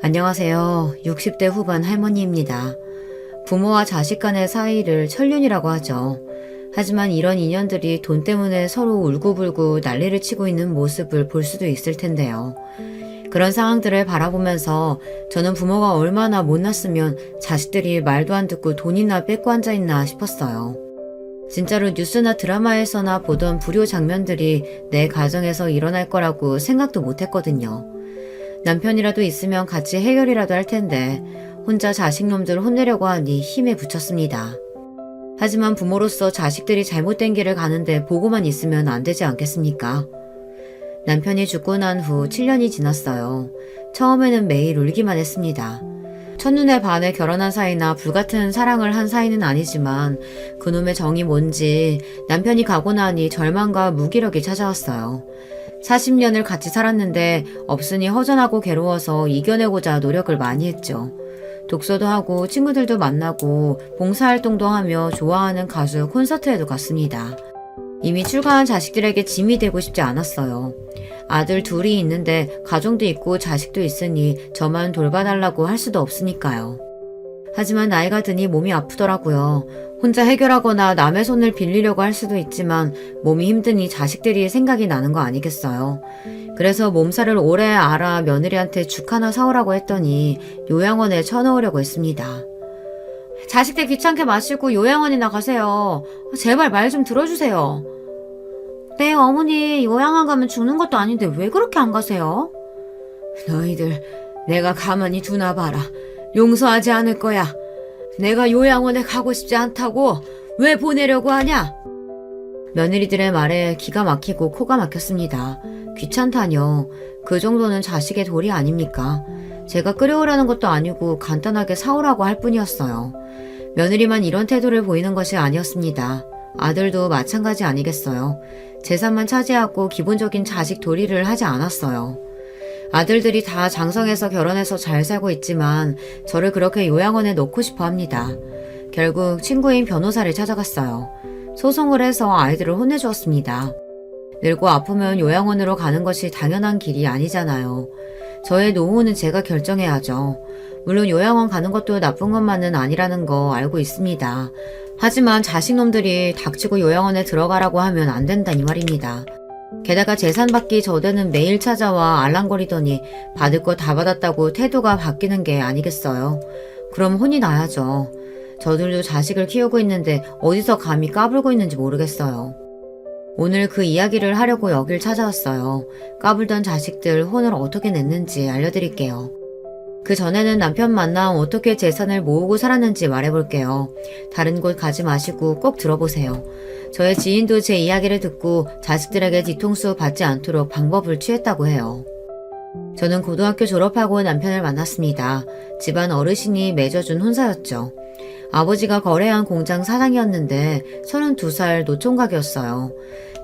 안녕하세요. 60대 후반 할머니입니다. 부모와 자식 간의 사이를 천륜이라고 하죠. 하지만 이런 인연들이 돈 때문에 서로 울고불고 난리를 치고 있는 모습을 볼 수도 있을 텐데요. 그런 상황들을 바라보면서 저는 부모가 얼마나 못났으면 자식들이 말도 안 듣고 돈이나 뺏고 앉아있나 싶었어요. 진짜로 뉴스나 드라마에서나 보던 불효 장면들이 내 가정에서 일어날 거라고 생각도 못했거든요. 남편이라도 있으면 같이 해결이라도 할 텐데 혼자 자식놈들 혼내려고 하니 힘에 부쳤습니다. 하지만 부모로서 자식들이 잘못된 길을 가는데 보고만 있으면 안 되지 않겠습니까? 남편이 죽고 난 후 7년이 지났어요. 처음에는 매일 울기만 했습니다. 첫눈에 반해 결혼한 사이나 불같은 사랑을 한 사이는 아니지만 그놈의 정이 뭔지 남편이 가고 나니 절망과 무기력이 찾아왔어요. 40년을 같이 살았는데 없으니 허전하고 괴로워서 이겨내고자 노력을 많이 했죠. 독서도 하고 친구들도 만나고 봉사활동도 하며 좋아하는 가수 콘서트에도 갔습니다. 이미 출가한 자식들에게 짐이 되고 싶지 않았어요. 아들 둘이 있는데 가정도 있고 자식도 있으니 저만 돌봐달라고 할 수도 없으니까요. 하지만 나이가 드니 몸이 아프더라고요. 혼자 해결하거나 남의 손을 빌리려고 할 수도 있지만 몸이 힘드니 자식들이 생각이 나는 거 아니겠어요. 그래서 몸살을 오래 앓아 며느리한테 죽 하나 사오라고 했더니 요양원에 쳐넣으려고 했습니다. 자식들 귀찮게 마시고 요양원이나 가세요. 제발 말 좀 들어주세요. 네, 어머니, 요양원 가면 죽는 것도 아닌데 왜 그렇게 안 가세요? 너희들 내가 가만히 두나 봐라. 용서하지 않을 거야. 내가 요양원에 가고 싶지 않다고 왜 보내려고 하냐? 며느리들의 말에 기가 막히고 코가 막혔습니다. 귀찮다뇨. 그 정도는 자식의 도리 아닙니까? 제가 끓여오라는 것도 아니고 간단하게 사오라고 할 뿐이었어요. 며느리만 이런 태도를 보이는 것이 아니었습니다. 아들도 마찬가지 아니겠어요. 재산만 차지하고 기본적인 자식 도리를 하지 않았어요. 아들들이 다 장성해서 결혼해서 잘 살고 있지만 저를 그렇게 요양원에 놓고 싶어 합니다. 결국 친구인 변호사를 찾아갔어요. 소송을 해서 아이들을 혼내주었습니다. 늙고 아프면 요양원으로 가는 것이 당연한 길이 아니잖아요. 저의 노후는 제가 결정해야죠. 물론 요양원 가는 것도 나쁜 것만은 아니라는 거 알고 있습니다. 하지만 자식놈들이 닥치고 요양원에 들어가라고 하면 안 된다 이 말입니다. 게다가 재산 받기 전에는 매일 찾아와 알랑거리더니 받을 거 다 받았다고 태도가 바뀌는 게 아니겠어요. 그럼 혼이 나야죠. 저들도 자식을 키우고 있는데 어디서 감히 까불고 있는지 모르겠어요. 오늘 그 이야기를 하려고 여길 찾아왔어요. 까불던 자식들 혼을 어떻게 냈는지 알려드릴게요. 그 전에는 남편 만나 어떻게 재산을 모으고 살았는지 말해볼게요. 다른 곳 가지 마시고 꼭 들어보세요. 저의 지인도 제 이야기를 듣고 자식들에게 뒤통수 받지 않도록 방법을 취했다고 해요. 저는 고등학교 졸업하고 남편을 만났습니다. 집안 어르신이 맺어준 혼사였죠. 아버지가 거래한 공장 사장이었는데 32살 노총각이었어요.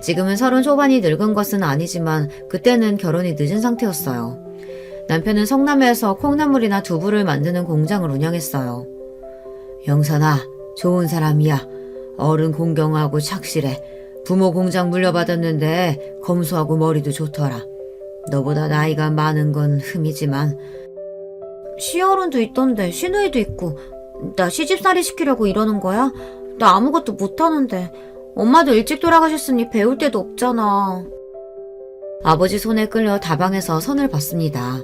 지금은 30 초반이 늙은 것은 아니지만 그때는 결혼이 늦은 상태였어요. 남편은 성남에서 콩나물이나 두부를 만드는 공장을 운영했어요. 영선아, 좋은 사람이야. 어른 공경하고 착실해. 부모 공장 물려받았는데 검소하고 머리도 좋더라. 너보다 나이가 많은 건 흠이지만. 시어른도 있던데 시누이도 있고. 나 시집살이 시키려고 이러는 거야? 나 아무것도 못하는데. 엄마도 일찍 돌아가셨으니 배울 데도 없잖아. 아버지 손에 끌려 다방에서 선을 봤습니다.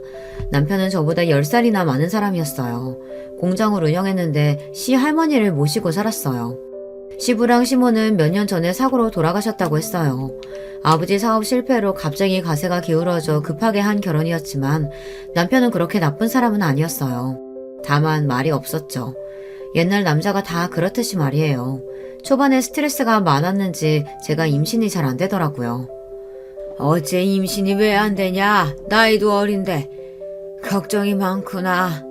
남편은 저보다 10살이나 많은 사람이었어요. 공장을 운영했는데 시할머니를 모시고 살았어요. 시부랑 시모는 몇 년 전에 사고로 돌아가셨다고 했어요. 아버지 사업 실패로 갑자기 가세가 기울어져 급하게 한 결혼이었지만 남편은 그렇게 나쁜 사람은 아니었어요. 다만 말이 없었죠. 옛날 남자가 다 그렇듯이 말이에요. 초반에 스트레스가 많았는지 제가 임신이 잘 안 되더라고요. 어째 임신이 왜 안 되냐? 나이도 어린데. 걱정이 많구나.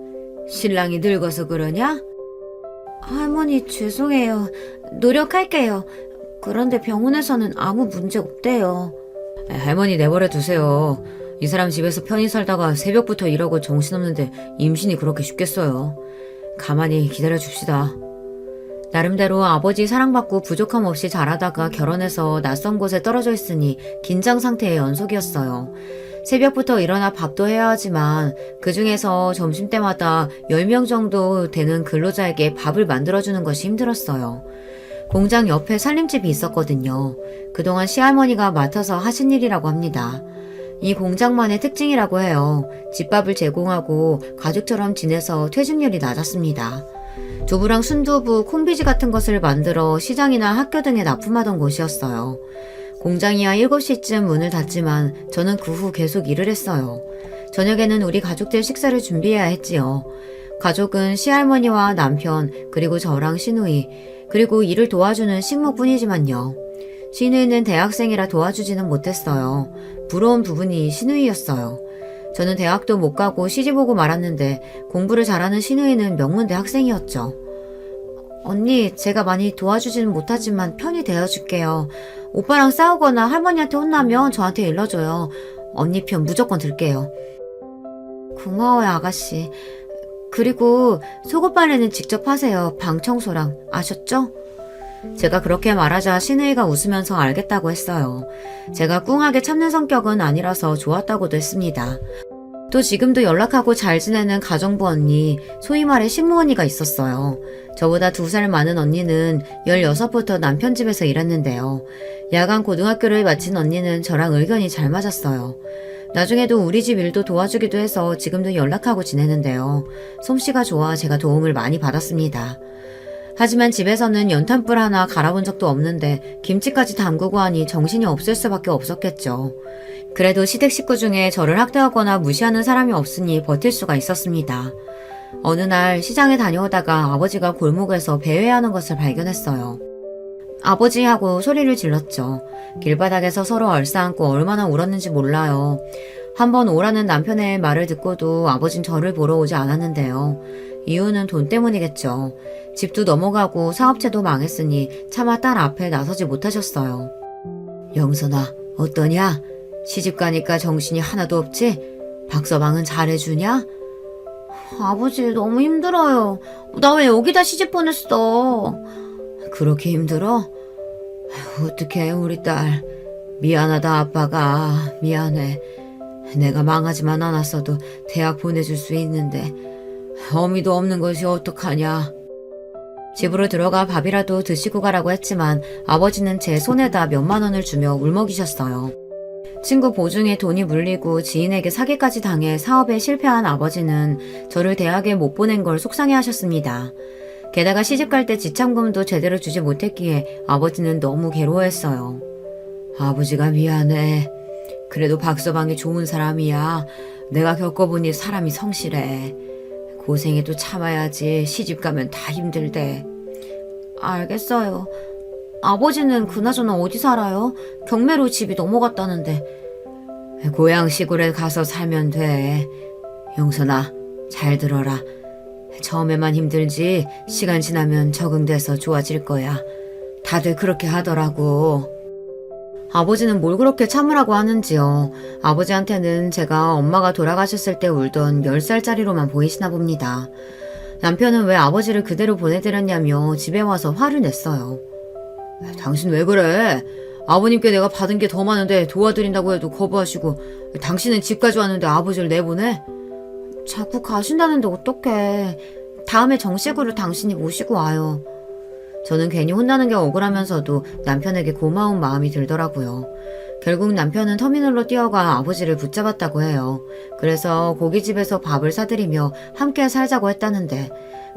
신랑이 늙어서 그러냐? 할머니 죄송해요. 노력할게요. 그런데 병원에서는 아무 문제 없대요. 할머니 내버려 두세요. 이 사람 집에서 편히 살다가 새벽부터 일하고 정신없는데 임신이 그렇게 쉽겠어요. 가만히 기다려줍시다. 나름대로 아버지 사랑받고 부족함 없이 자라다가 결혼해서 낯선 곳에 떨어져 있으니 긴장 상태의 연속이었어요. 새벽부터 일어나 밥도 해야 하지만 그 중에서 점심때마다 10명 정도 되는 근로자에게 밥을 만들어주는 것이 힘들었어요. 공장 옆에 살림집이 있었거든요. 그동안 시할머니가 맡아서 하신 일이라고 합니다. 이 공장만의 특징이라고 해요. 집밥을 제공하고 가족처럼 지내서 퇴직률이 낮았습니다. 두부랑 순두부, 콩비지 같은 것을 만들어 시장이나 학교 등에 납품하던 곳이었어요. 공장이야 7시쯤 문을 닫지만 저는 그 후 계속 일을 했어요. 저녁에는 우리 가족들 식사를 준비해야 했지요. 가족은 시할머니와 남편, 그리고 저랑 시누이, 그리고 일을 도와주는 식모뿐이지만요. 시누이는 대학생이라 도와주지는 못했어요. 부러운 부분이 시누이였어요. 저는 대학도 못 가고 시집 오고 말았는데 공부를 잘하는 시누이는 명문대 학생이었죠. 언니, 제가 많이 도와주지는 못하지만 편히 대해줄게요. 오빠랑 싸우거나 할머니한테 혼나면 저한테 일러줘요. 언니 편 무조건 들게요. 고마워요, 아가씨. 그리고 속옷 빨래는 직접 하세요. 방 청소랑. 아셨죠? 제가 그렇게 말하자 시누이가 웃으면서 알겠다고 했어요. 제가 꿍하게 참는 성격은 아니라서 좋았다고도 했습니다. 또 지금도 연락하고 잘 지내는 가정부 언니, 소위 말해 식모 언니가 있었어요. 저보다 2살 많은 언니는 16부터 남편 집에서 일했는데요. 야간 고등학교를 마친 언니는 저랑 의견이 잘 맞았어요. 나중에도 우리 집 일도 도와주기도 해서 지금도 연락하고 지내는데요. 솜씨가 좋아 제가 도움을 많이 받았습니다. 하지만 집에서는 연탄불 하나 갈아본 적도 없는데 김치까지 담그고 하니 정신이 없을 수밖에 없었겠죠. 그래도 시댁 식구 중에 저를 학대하거나 무시하는 사람이 없으니 버틸 수가 있었습니다. 어느 날 시장에 다녀오다가 아버지가 골목에서 배회하는 것을 발견했어요. 아버지 하고 소리를 질렀죠. 길바닥에서 서로 얼싸안고 얼마나 울었는지 몰라요. 한번 오라는 남편의 말을 듣고도 아버진 저를 보러 오지 않았는데요. 이유는 돈 때문이겠죠. 집도 넘어가고 사업체도 망했으니 차마 딸 앞에 나서지 못하셨어요. 영선아, 어떠냐? 시집 가니까 정신이 하나도 없지? 박서방은 잘해주냐? 아버지, 너무 힘들어요. 나 왜 여기다 시집 보냈어? 그렇게 힘들어? 어떡해, 우리 딸. 미안하다, 아빠가. 미안해. 내가 망하지만 않았어도 대학 보내줄 수 있는데 어미도 없는 것이 어떡하냐. 집으로 들어가 밥이라도 드시고 가라고 했지만 아버지는 제 손에다 몇만 원을 주며 울먹이셨어요. 친구 보증에 돈이 물리고 지인에게 사기까지 당해 사업에 실패한 아버지는 저를 대학에 못 보낸 걸 속상해 하셨습니다. 게다가 시집갈 때 지참금도 제대로 주지 못했기에 아버지는 너무 괴로워했어요. 아버지가 미안해. 그래도 박서방이 좋은 사람이야. 내가 겪어보니 사람이 성실해. 고생해도 참아야지. 시집가면 다 힘들대. 알겠어요. 아버지는 그나저나 어디 살아요? 경매로 집이 넘어갔다는데. 고향 시골에 가서 살면 돼. 영선아, 잘 들어라. 처음에만 힘들지 시간 지나면 적응돼서 좋아질 거야. 다들 그렇게 하더라고. 아버지는 뭘 그렇게 참으라고 하는지요. 아버지한테는 제가 엄마가 돌아가셨을 때 울던 10살짜리로만 보이시나 봅니다. 남편은 왜 아버지를 그대로 보내드렸냐며 집에 와서 화를 냈어요. 당신 왜 그래? 아버님께 내가 받은 게 더 많은데 도와드린다고 해도 거부하시고 당신은 집까지 왔는데 아버지를 내보내? 자꾸 가신다는데 어떡해. 다음에 정식으로 당신이 모시고 와요. 저는 괜히 혼나는 게 억울하면서도 남편에게 고마운 마음이 들더라고요. 결국 남편은 터미널로 뛰어가 아버지를 붙잡았다고 해요. 그래서 고깃집에서 밥을 사드리며 함께 살자고 했다는데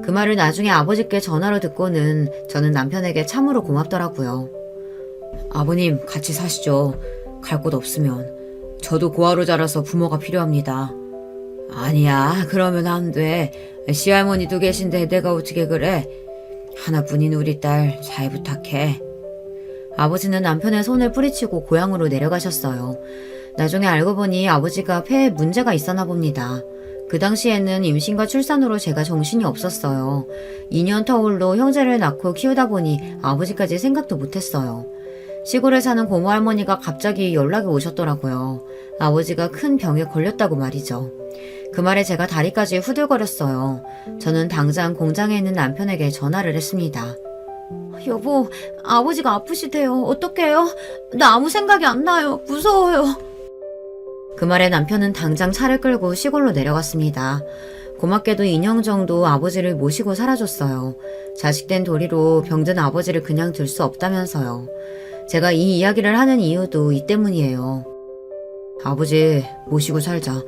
그 말을 나중에 아버지께 전화로 듣고는 저는 남편에게 참으로 고맙더라고요. 아버님, 같이 사시죠. 갈 곳 없으면. 저도 고아로 자라서 부모가 필요합니다. 아니야, 그러면 안 돼. 시할머니도 계신데 내가 어떻게 그래? 하나뿐인 우리 딸 잘 부탁해. 아버지는 남편의 손을 뿌리치고 고향으로 내려가셨어요. 나중에 알고 보니 아버지가 폐에 문제가 있었나 봅니다. 그 당시에는 임신과 출산으로 제가 정신이 없었어요. 2년 터울로 형제를 낳고 키우다 보니 아버지까지 생각도 못했어요. 시골에 사는 고모 할머니가 갑자기 연락이 오셨더라고요. 아버지가 큰 병에 걸렸다고 말이죠. 그 말에 제가 다리까지 후들거렸어요. 저는 당장 공장에 있는 남편에게 전화를 했습니다. 여보, 아버지가 아프시대요. 어떡해요? 나 아무 생각이 안 나요. 무서워요. 그 말에 남편은 당장 차를 끌고 시골로 내려갔습니다. 고맙게도 2년 정도 아버지를 모시고 살아줬어요. 자식된 도리로 병든 아버지를 그냥 둘 수 없다면서요. 제가 이 이야기를 하는 이유도 이 때문이에요. 아버지 모시고 살자.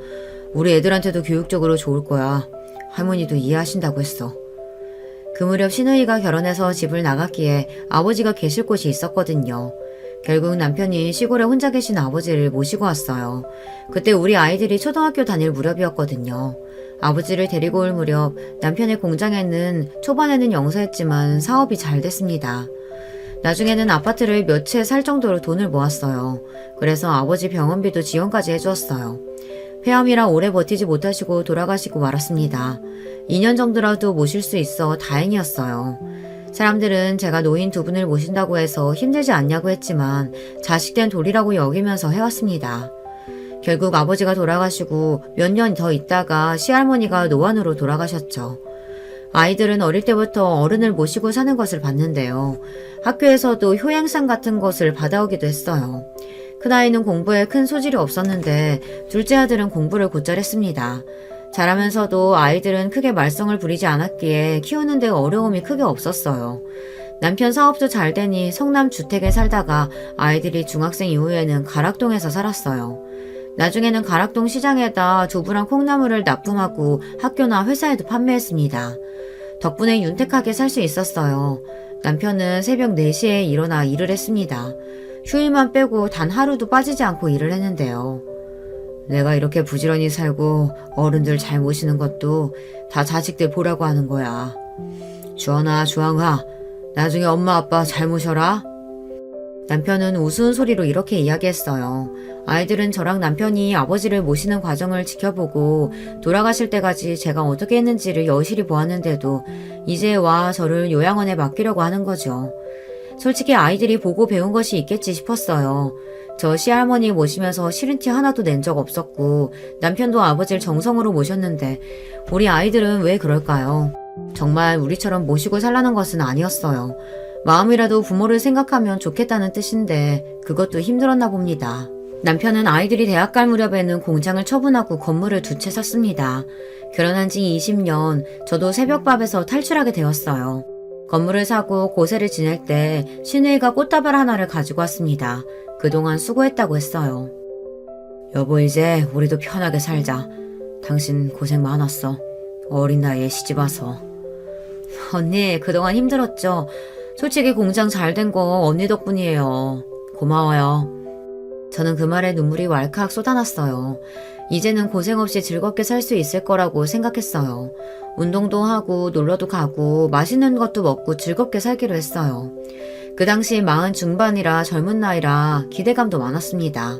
우리 애들한테도 교육적으로 좋을 거야. 할머니도 이해하신다고 했어. 그 무렵 시누이가 결혼해서 집을 나갔기에 아버지가 계실 곳이 있었거든요. 결국 남편이 시골에 혼자 계신 아버지를 모시고 왔어요. 그때 우리 아이들이 초등학교 다닐 무렵이었거든요. 아버지를 데리고 올 무렵 남편의 공장에는 초반에는 영세했지만 사업이 잘 됐습니다. 나중에는 아파트를 몇 채 살 정도로 돈을 모았어요. 그래서 아버지 병원비도 지원까지 해주었어요. 폐암이라 오래 버티지 못하시고 돌아가시고 말았습니다. 2년 정도라도 모실 수 있어 다행이었어요. 사람들은 제가 노인 두 분을 모신다고 해서 힘들지 않냐고 했지만 자식된 도리라고 여기면서 해왔습니다. 결국 아버지가 돌아가시고 몇 년 더 있다가 시할머니가 노안으로 돌아가셨죠. 아이들은 어릴 때부터 어른을 모시고 사는 것을 봤는데요. 학교에서도 효행상 같은 것을 받아오기도 했어요. 큰아이는 공부에 큰 소질이 없었는데 둘째 아들은 공부를 곧잘 했습니다. 자라면서도 아이들은 크게 말썽을 부리지 않았기에 키우는 데 어려움이 크게 없었어요. 남편 사업도 잘 되니 성남 주택에 살다가 아이들이 중학생 이후에는 가락동에서 살았어요. 나중에는 가락동 시장에다 두부랑 콩나물을 납품하고 학교나 회사에도 판매했습니다. 덕분에 윤택하게 살 수 있었어요. 남편은 새벽 4시에 일어나 일을 했습니다. 휴일만 빼고 단 하루도 빠지지 않고 일을 했는데요. 내가 이렇게 부지런히 살고 어른들 잘 모시는 것도 다 자식들 보라고 하는 거야. 주원아, 주황아, 나중에 엄마 아빠 잘 모셔라. 남편은 우스운 소리로 이렇게 이야기했어요. 아이들은 저랑 남편이 아버지를 모시는 과정을 지켜보고 돌아가실 때까지 제가 어떻게 했는지를 여실히 보았는데도 이제 와 저를 요양원에 맡기려고 하는 거죠. 솔직히 아이들이 보고 배운 것이 있겠지 싶었어요. 저 시할머니 모시면서 싫은 티 하나도 낸 적 없었고 남편도 아버지를 정성으로 모셨는데 우리 아이들은 왜 그럴까요? 정말 우리처럼 모시고 살라는 것은 아니었어요. 마음이라도 부모를 생각하면 좋겠다는 뜻인데 그것도 힘들었나 봅니다. 남편은 아이들이 대학 갈 무렵에는 공장을 처분하고 건물을 2채 샀습니다. 결혼한 지 20년, 저도 새벽밥에서 탈출하게 되었어요. 건물을 사고 고세를 지낼 때 시누이가 꽃다발 하나를 가지고 왔습니다. 그동안 수고했다고 했어요. 여보, 이제 우리도 편하게 살자. 당신 고생 많았어. 어린 나이에 시집 와서. 언니, 그동안 힘들었죠? 솔직히 공장 잘 된 거 언니 덕분이에요. 고마워요. 저는 그 말에 눈물이 왈칵 쏟아났어요. 이제는 고생 없이 즐겁게 살 수 있을 거라고 생각했어요. 운동도 하고 놀러도 가고 맛있는 것도 먹고 즐겁게 살기로 했어요. 그 당시 40 중반이라 젊은 나이라 기대감도 많았습니다.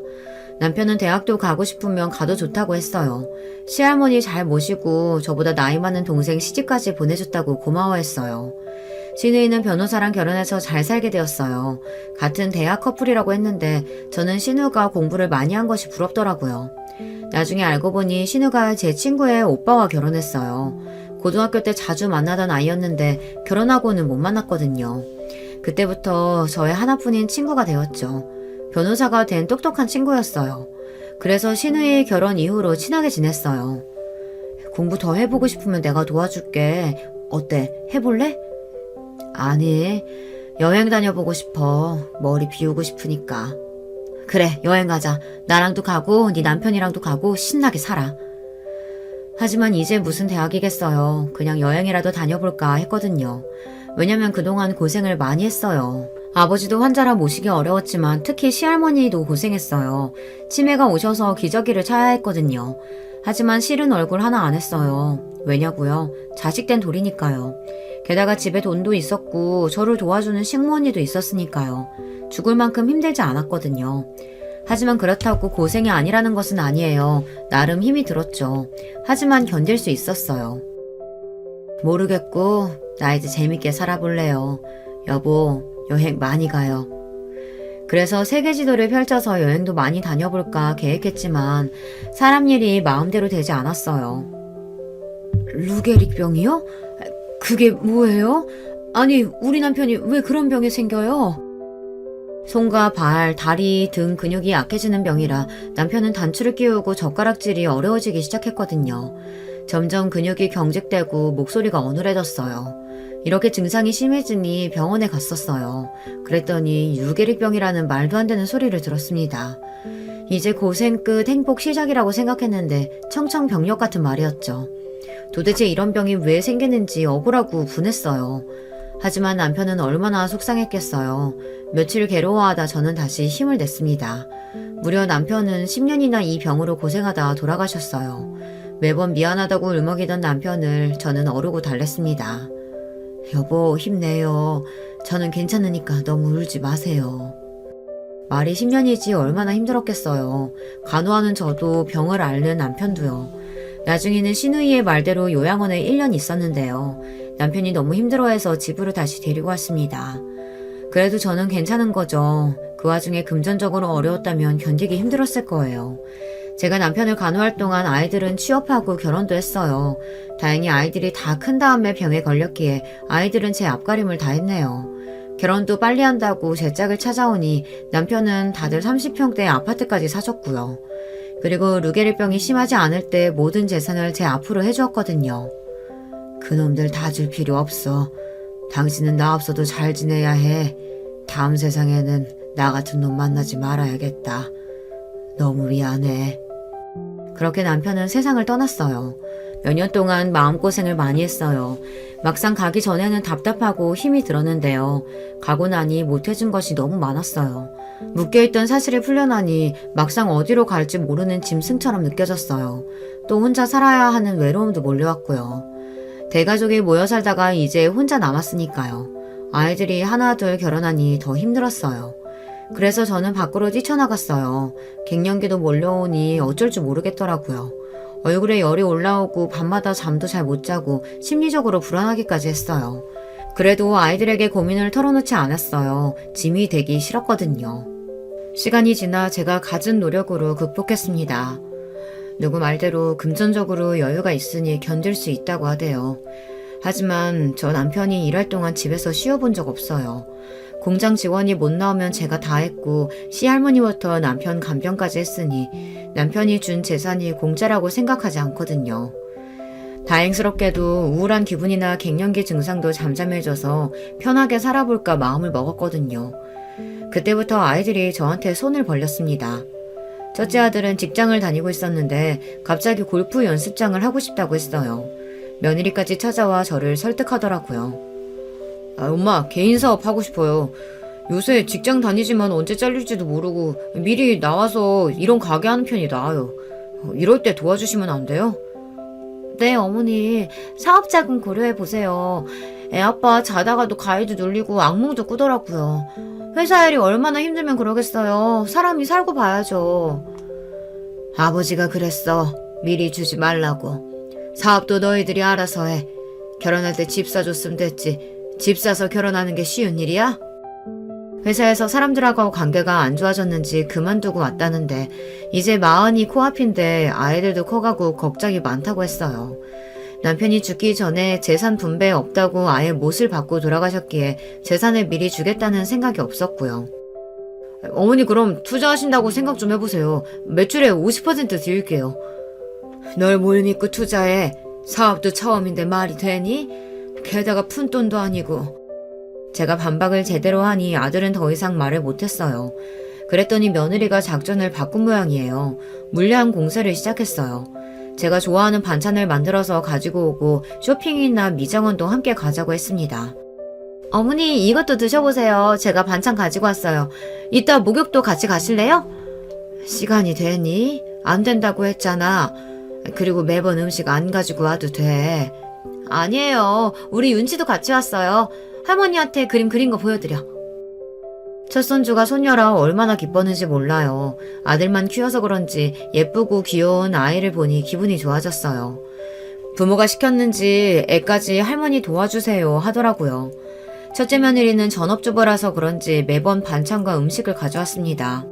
남편은 대학도 가고 싶으면 가도 좋다고 했어요. 시할머니 잘 모시고 저보다 나이 많은 동생 시집까지 보내줬다고 고마워했어요. 시누이는 변호사랑 결혼해서 잘 살게 되었어요. 같은 대학 커플이라고 했는데 저는 신우가 공부를 많이 한 것이 부럽더라고요. 나중에 알고 보니 신우가 제 친구의 오빠와 결혼했어요. 고등학교 때 자주 만나던 아이였는데 결혼하고는 못 만났거든요. 그때부터 저의 하나뿐인 친구가 되었죠. 변호사가 된 똑똑한 친구였어요. 그래서 신우의 결혼 이후로 친하게 지냈어요. 공부 더 해보고 싶으면 내가 도와줄게. 어때? 해볼래? 아니, 여행 다녀보고 싶어. 머리 비우고 싶으니까. 그래, 여행 가자. 나랑도 가고 네 남편이랑도 가고 신나게 살아. 하지만 이제 무슨 대학이겠어요. 그냥 여행이라도 다녀볼까 했거든요. 왜냐면 그동안 고생을 많이 했어요. 아버지도 환자라 모시기 어려웠지만 특히 시할머니도 고생했어요. 치매가 오셔서 기저귀를 차야 했거든요. 하지만 싫은 얼굴 하나 안 했어요. 왜냐고요? 자식된 돌이니까요. 게다가 집에 돈도 있었고 저를 도와주는 식모언니도 있었으니까요. 죽을 만큼 힘들지 않았거든요. 하지만 그렇다고 고생이 아니라는 것은 아니에요. 나름 힘이 들었죠. 하지만 견딜 수 있었어요. 모르겠고 나 이제 재밌게 살아볼래요. 여보, 여행 많이 가요. 그래서 세계 지도를 펼쳐서 여행도 많이 다녀볼까 계획했지만 사람 일이 마음대로 되지 않았어요. 루게릭병이요? 그게 뭐예요? 아니, 우리 남편이 왜 그런 병이 생겨요? 손과 발, 다리 등 근육이 약해지는 병이라 남편은 단추를 끼우고 젓가락질이 어려워지기 시작했거든요. 점점 근육이 경직되고 목소리가 어눌해졌어요. 이렇게 증상이 심해지니 병원에 갔었어요. 그랬더니 유계릭병이라는 말도 안 되는 소리를 들었습니다. 이제 고생 끝 행복 시작이라고 생각했는데 청천벽력 같은 말이었죠. 도대체 이런 병이 왜 생기는지 억울하고 분했어요. 하지만 남편은 얼마나 속상했겠어요. 며칠 괴로워하다 저는 다시 힘을 냈습니다. 무려 남편은 10년이나 이 병으로 고생하다 돌아가셨어요. 매번 미안하다고 울먹이던 남편을 저는 어르고 달랬습니다. 여보, 힘내요. 저는 괜찮으니까 너무 울지 마세요. 말이 10년이지 얼마나 힘들었겠어요. 간호하는 저도 병을 앓는 남편도요. 나중에는 시누이의 말대로 요양원에 1년 있었는데요. 남편이 너무 힘들어해서 집으로 다시 데리고 왔습니다. 그래도 저는 괜찮은 거죠. 그 와중에 금전적으로 어려웠다면 견디기 힘들었을 거예요. 제가 남편을 간호할 동안 아이들은 취업하고 결혼도 했어요. 다행히 아이들이 다 큰 다음에 병에 걸렸기에 아이들은 제 앞가림을 다 했네요. 결혼도 빨리 한다고 제 짝을 찾아오니 남편은 다들 30평대 아파트까지 사줬고요. 그리고 루게릭병이 심하지 않을 때 모든 재산을 제 앞으로 해주었거든요. 그놈들 다 줄 필요 없어. 당신은 나 없어도 잘 지내야 해. 다음 세상에는 나 같은 놈 만나지 말아야겠다. 너무 미안해. 그렇게 남편은 세상을 떠났어요. 몇 년 동안 마음고생을 많이 했어요. 막상 가기 전에는 답답하고 힘이 들었는데요. 가고 나니 못해준 것이 너무 많았어요. 묶여있던 사실을 풀려나니 막상 어디로 갈지 모르는 짐승처럼 느껴졌어요. 또 혼자 살아야 하는 외로움도 몰려왔고요. 대가족이 모여 살다가 이제 혼자 남았으니까요. 아이들이 하나 둘 결혼하니 더 힘들었어요. 그래서 저는 밖으로 뛰쳐나갔어요. 갱년기도 몰려오니 어쩔 줄 모르겠더라고요. 얼굴에 열이 올라오고 밤마다 잠도 잘 못 자고 심리적으로 불안하기까지 했어요. 그래도 아이들에게 고민을 털어놓지 않았어요. 짐이 되기 싫었거든요. 시간이 지나 제가 갖은 노력으로 극복했습니다. 누구 말대로 금전적으로 여유가 있으니 견딜 수 있다고 하대요. 하지만 저 남편이 일할 동안 집에서 쉬어본 적 없어요. 공장 직원이 못 나오면 제가 다 했고 시할머니부터 남편 간병까지 했으니 남편이 준 재산이 공짜라고 생각하지 않거든요. 다행스럽게도 우울한 기분이나 갱년기 증상도 잠잠해져서 편하게 살아볼까 마음을 먹었거든요. 그때부터 아이들이 저한테 손을 벌렸습니다. 첫째 아들은 직장을 다니고 있었는데 갑자기 골프 연습장을 하고 싶다고 했어요. 며느리까지 찾아와 저를 설득하더라고요. 엄마, 개인 사업 하고 싶어요. 요새 직장 다니지만 언제 잘릴지도 모르고 미리 나와서 이런 가게 하는 편이 나아요. 이럴 때 도와주시면 안 돼요? 네, 어머니. 사업 자금 고려해보세요. 애 아빠 자다가도 가위도 눌리고 악몽도 꾸더라고요. 회사 일이 얼마나 힘들면 그러겠어요. 사람이 살고 봐야죠. 아버지가 그랬어. 미리 주지 말라고. 사업도 너희들이 알아서 해. 결혼할 때 집 사줬으면 됐지. 집 사서 결혼하는 게 쉬운 일이야? 회사에서 사람들하고 관계가 안 좋아졌는지 그만두고 왔다는데 이제 마흔이 코앞인데 아이들도 커가고 걱정이 많다고 했어요. 남편이 죽기 전에 재산 분배 없다고 아예 못을 받고 돌아가셨기에 재산을 미리 주겠다는 생각이 없었고요. 어머니 그럼 투자하신다고 생각 좀 해보세요. 매출의 50% 드릴게요. 널 뭘 믿고 투자해. 사업도 처음인데 말이 되니? 게다가 푼돈도 아니고. 제가 반박을 제대로 하니 아들은 더 이상 말을 못했어요. 그랬더니 며느리가 작전을 바꾼 모양이에요. 물량 공세를 시작했어요. 제가 좋아하는 반찬을 만들어서 가지고 오고 쇼핑이나 미장원도 함께 가자고 했습니다. 어머니 이것도 드셔보세요. 제가 반찬 가지고 왔어요. 이따 목욕도 같이 가실래요? 시간이 되니? 안 된다고 했잖아. 그리고 매번 음식 안 가지고 와도 돼. 아니에요. 우리 윤지도 같이 왔어요. 할머니한테 그림 그린 거 보여드려. 첫 손주가 손녀라 얼마나 기뻤는지 몰라요. 아들만 키워서 그런지 예쁘고 귀여운 아이를 보니 기분이 좋아졌어요. 부모가 시켰는지 애까지 할머니 도와주세요 하더라고요. 첫째 며느리는 전업주부라서 그런지 매번 반찬과 음식을 가져왔습니다.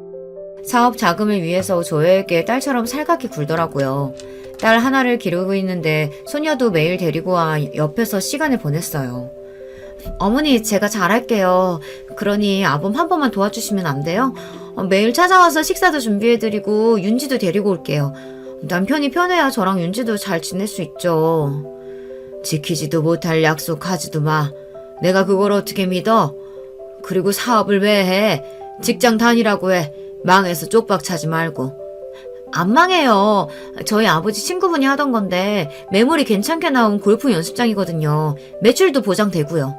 사업 자금을 위해서 저에게 딸처럼 살갑게 굴더라고요. 딸 하나를 기르고 있는데 소녀도 매일 데리고 와 옆에서 시간을 보냈어요. 어머니, 제가 잘할게요. 그러니 아범 한 번만 도와주시면 안 돼요? 매일 찾아와서 식사도 준비해드리고 윤지도 데리고 올게요. 남편이 편해야 저랑 윤지도 잘 지낼 수 있죠. 지키지도 못할 약속 하지도 마. 내가 그걸 어떻게 믿어? 그리고 사업을 왜 해? 직장 다니라고 해. 망해서 쪽박 차지 말고. 안 망해요. 저희 아버지 친구분이 하던 건데 매물이 괜찮게 나온 골프 연습장이거든요. 매출도 보장되고요.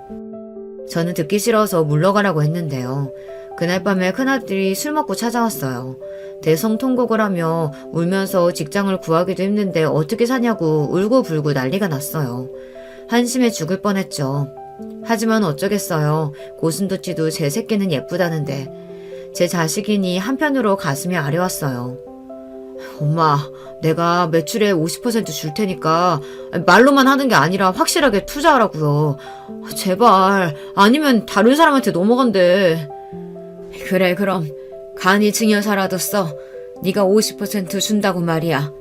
저는 듣기 싫어서 물러가라고 했는데요. 그날 밤에 큰아들이 술 먹고 찾아왔어요. 대성통곡을 하며 울면서 직장을 구하기도 힘든데 어떻게 사냐고 울고불고 난리가 났어요. 한심해 죽을 뻔했죠. 하지만 어쩌겠어요. 고슴도치도 제 새끼는 예쁘다는데. 제 자식이니 한편으로 가슴이 아려왔어요. 엄마, 내가 매출의 50% 줄 테니까 말로만 하는 게 아니라 확실하게 투자하라고요. 제발, 아니면 다른 사람한테 넘어간대. 그래, 그럼 간이 증여사라도 써. 네가 50% 준다고 말이야.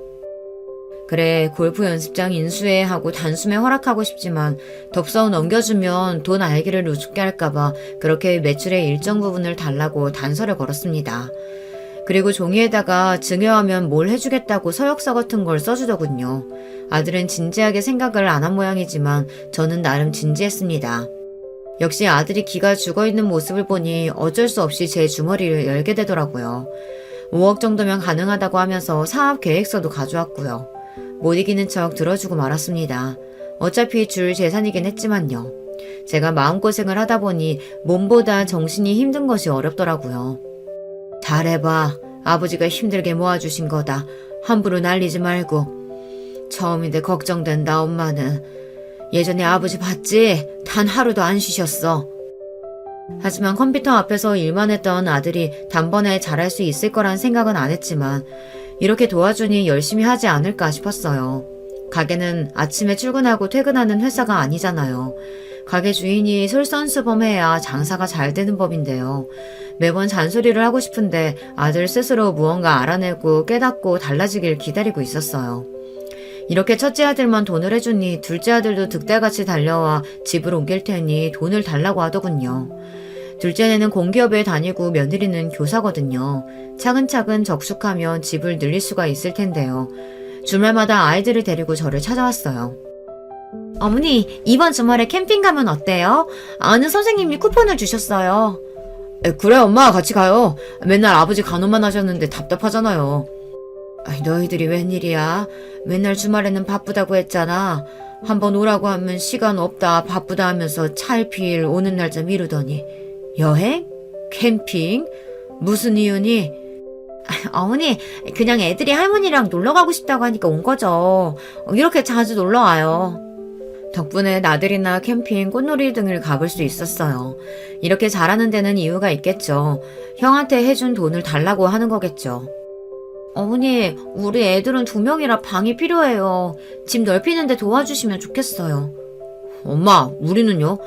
그래, 골프 연습장 인수해 하고 단숨에 허락하고 싶지만 덥석 넘겨주면 돈 알기를 우습게 할까봐 그렇게 매출의 일정 부분을 달라고 단서를 걸었습니다. 그리고 종이에다가 증여하면 뭘 해주겠다고 서약서 같은 걸 써주더군요. 아들은 진지하게 생각을 안 한 모양이지만 저는 나름 진지했습니다. 역시 아들이 기가 죽어있는 모습을 보니 어쩔 수 없이 제 주머니를 열게 되더라고요. 5억 정도면 가능하다고 하면서 사업 계획서도 가져왔고요. 못 이기는 척 들어주고 말았습니다. 어차피 줄 재산이긴 했지만요. 제가 마음고생을 하다 보니 몸보다 정신이 힘든 것이 어렵더라고요. 잘해봐. 아버지가 힘들게 모아주신 거다. 함부로 날리지 말고. 처음인데 걱정된다, 엄마는. 예전에 아버지 봤지? 단 하루도 안 쉬셨어. 하지만 컴퓨터 앞에서 일만 했던 아들이 단번에 잘할 수 있을 거란 생각은 안 했지만 이렇게 도와주니 열심히 하지 않을까 싶었어요. 가게는 아침에 출근하고 퇴근하는 회사가 아니잖아요. 가게 주인이 솔선수범해야 장사가 잘 되는 법인데요. 매번 잔소리를 하고 싶은데 아들 스스로 무언가 알아내고 깨닫고 달라지길 기다리고 있었어요. 이렇게 첫째 아들만 돈을 해주니 둘째 아들도 득달같이 달려와 집을 옮길 테니 돈을 달라고 하더군요. 둘째는 공기업에 다니고 며느리는 교사거든요. 차근차근 적숙하면 집을 늘릴 수가 있을 텐데요. 주말마다 아이들을 데리고 저를 찾아왔어요. 어머니, 이번 주말에 캠핑 가면 어때요? 아는 선생님이 쿠폰을 주셨어요. 그래, 엄마 같이 가요. 맨날 아버지 간호만 하셨는데 답답하잖아요. 너희들이 웬일이야? 맨날 주말에는 바쁘다고 했잖아. 한번 오라고 하면 시간 없다 바쁘다 하면서 차일피일 오는 날짜 미루더니. 여행? 캠핑? 무슨 이유니? 어머니, 그냥 애들이 할머니랑 놀러 가고 싶다고 하니까 온 거죠. 이렇게 자주 놀러 와요. 덕분에 나들이나 캠핑, 꽃놀이 등을 가볼 수 있었어요. 이렇게 잘하는 데는 이유가 있겠죠. 형한테 해준 돈을 달라고 하는 거겠죠. 어머니, 우리 애들은 2명이라 방이 필요해요. 집 넓히는데 도와주시면 좋겠어요. 엄마, 우리는요?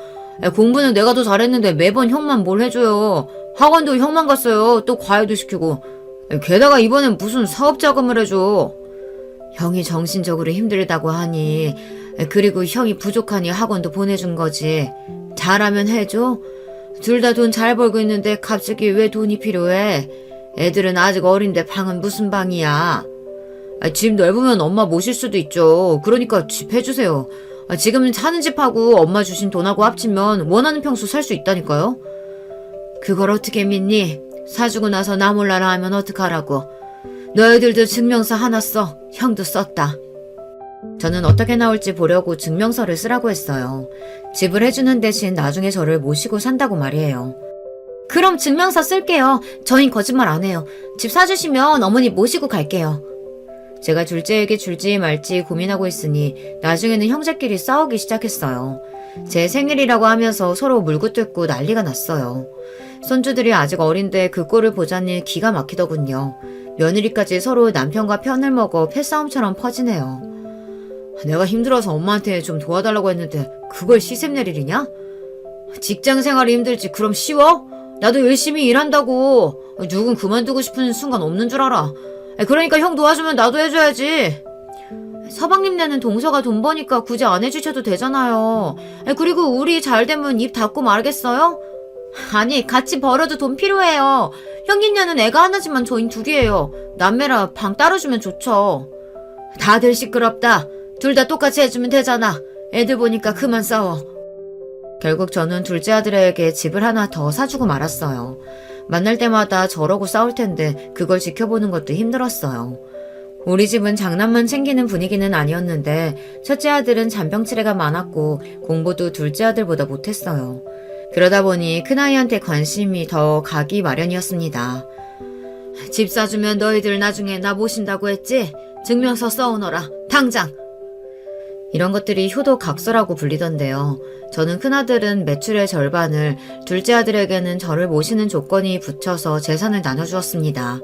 공부는 내가 더 잘했는데 매번 형만 뭘 해줘요. 학원도 형만 갔어요. 또 과외도 시키고. 게다가 이번엔 무슨 사업 자금을 해줘. 형이 정신적으로 힘들다고 하니, 그리고 형이 부족하니 학원도 보내준 거지. 잘하면 해줘. 둘 다 돈 잘 벌고 있는데 갑자기 왜 돈이 필요해? 애들은 아직 어린데 방은 무슨 방이야. 집 넓으면 엄마 모실 수도 있죠. 그러니까 집 해주세요. 지금 사는 집하고 엄마 주신 돈하고 합치면 원하는 평수 살 수 있다니까요. 그걸 어떻게 믿니? 사주고 나서 나 몰라라 하면 어떡하라고. 너희들도 증명서 하나 써. 형도 썼다. 저는 어떻게 나올지 보려고 증명서를 쓰라고 했어요. 집을 해주는 대신 나중에 저를 모시고 산다고 말이에요. 그럼 증명서 쓸게요. 저흰 거짓말 안 해요. 집 사주시면 어머니 모시고 갈게요. 제가 둘째에게 줄지 말지 고민하고 있으니 나중에는 형제끼리 싸우기 시작했어요. 제 생일이라고 하면서 서로 물고 뜯고 난리가 났어요. 손주들이 아직 어린데 그 꼴을 보자니 기가 막히더군요. 며느리까지 서로 남편과 편을 먹어 패싸움처럼 퍼지네요. 내가 힘들어서 엄마한테 좀 도와달라고 했는데 그걸 시샘 낼 일이냐? 직장 생활이 힘들지 그럼 쉬워? 나도 열심히 일한다고. 누군 그만두고 싶은 순간 없는 줄 알아. 그러니까 형 도와주면 나도 해줘야지. 서방님 네는 동서가 돈 버니까 굳이 안 해주셔도 되잖아요. 그리고 우리 잘 되면 입 닫고 말겠어요? 아니, 같이 벌어도 돈 필요해요. 형님네는 애가 하나지만 저흰 둘이에요. 남매라 방 따로 주면 좋죠. 다들 시끄럽다. 둘 다 똑같이 해주면 되잖아. 애들 보니까 그만 싸워. 결국 저는 둘째 아들에게 집을 하나 더 사주고 말았어요. 만날 때마다 저러고 싸울 텐데 그걸 지켜보는 것도 힘들었어요. 우리 집은 장난만 챙기는 분위기는 아니었는데 첫째 아들은 잔병치레가 많았고 공부도 둘째 아들보다 못했어요. 그러다 보니 큰아이한테 관심이 더 가기 마련이었습니다. 집 사주면 너희들 나중에 나 모신다고 했지? 증명서 써오너라. 당장! 이런 것들이 효도각서라고 불리던데요. 저는 큰아들은 매출의 절반을, 둘째 아들에게는 저를 모시는 조건이 붙여서 재산을 나눠주었습니다.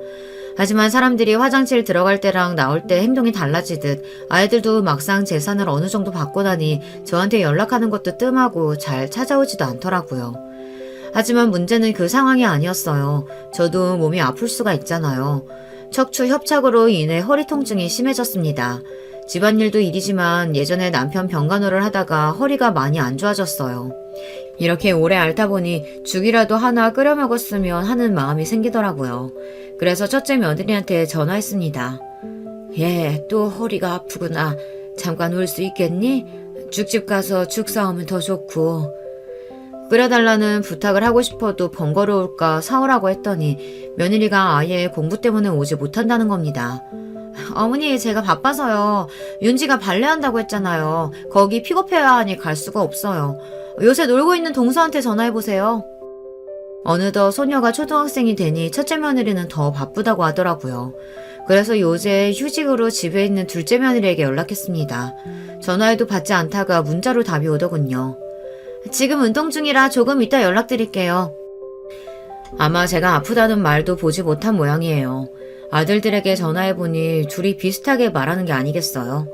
하지만 사람들이 화장실 들어갈 때랑 나올 때 행동이 달라지듯 아이들도 막상 재산을 어느 정도 받고 나니 저한테 연락하는 것도 뜸하고 잘 찾아오지도 않더라고요. 하지만 문제는 그 상황이 아니었어요. 저도 몸이 아플 수가 있잖아요. 척추 협착으로 인해 허리 통증이 심해졌습니다. 집안일도 일이지만 예전에 남편 병간호를 하다가 허리가 많이 안 좋아졌어요. 이렇게 오래 앓다 보니 죽이라도 하나 끓여 먹었으면 하는 마음이 생기더라고요. 그래서 첫째 며느리한테 전화했습니다. 또 허리가 아프구나. 잠깐 올 수 있겠니? 죽집 가서 죽 사오면 더 좋고. 끓여달라는 부탁을 하고 싶어도 번거로울까 사오라고 했더니 며느리가 아예 공부 때문에 오지 못한다는 겁니다. 어머니, 제가 바빠서요. 윤지가 발레한다고 했잖아요. 거기 픽업해야 하니 갈 수가 없어요. 요새 놀고 있는 동서한테 전화해보세요. 어느덧 소녀가 초등학생이 되니 첫째 며느리는 더 바쁘다고 하더라고요. 그래서 요새 휴직으로 집에 있는 둘째 며느리에게 연락했습니다. 전화해도 받지 않다가 문자로 답이 오더군요. 지금 운동 중이라 조금 이따 연락드릴게요. 아마 제가 아프다는 말도 보지 못한 모양이에요. 아들들에게 전화해보니 둘이 비슷하게 말하는 게 아니겠어요.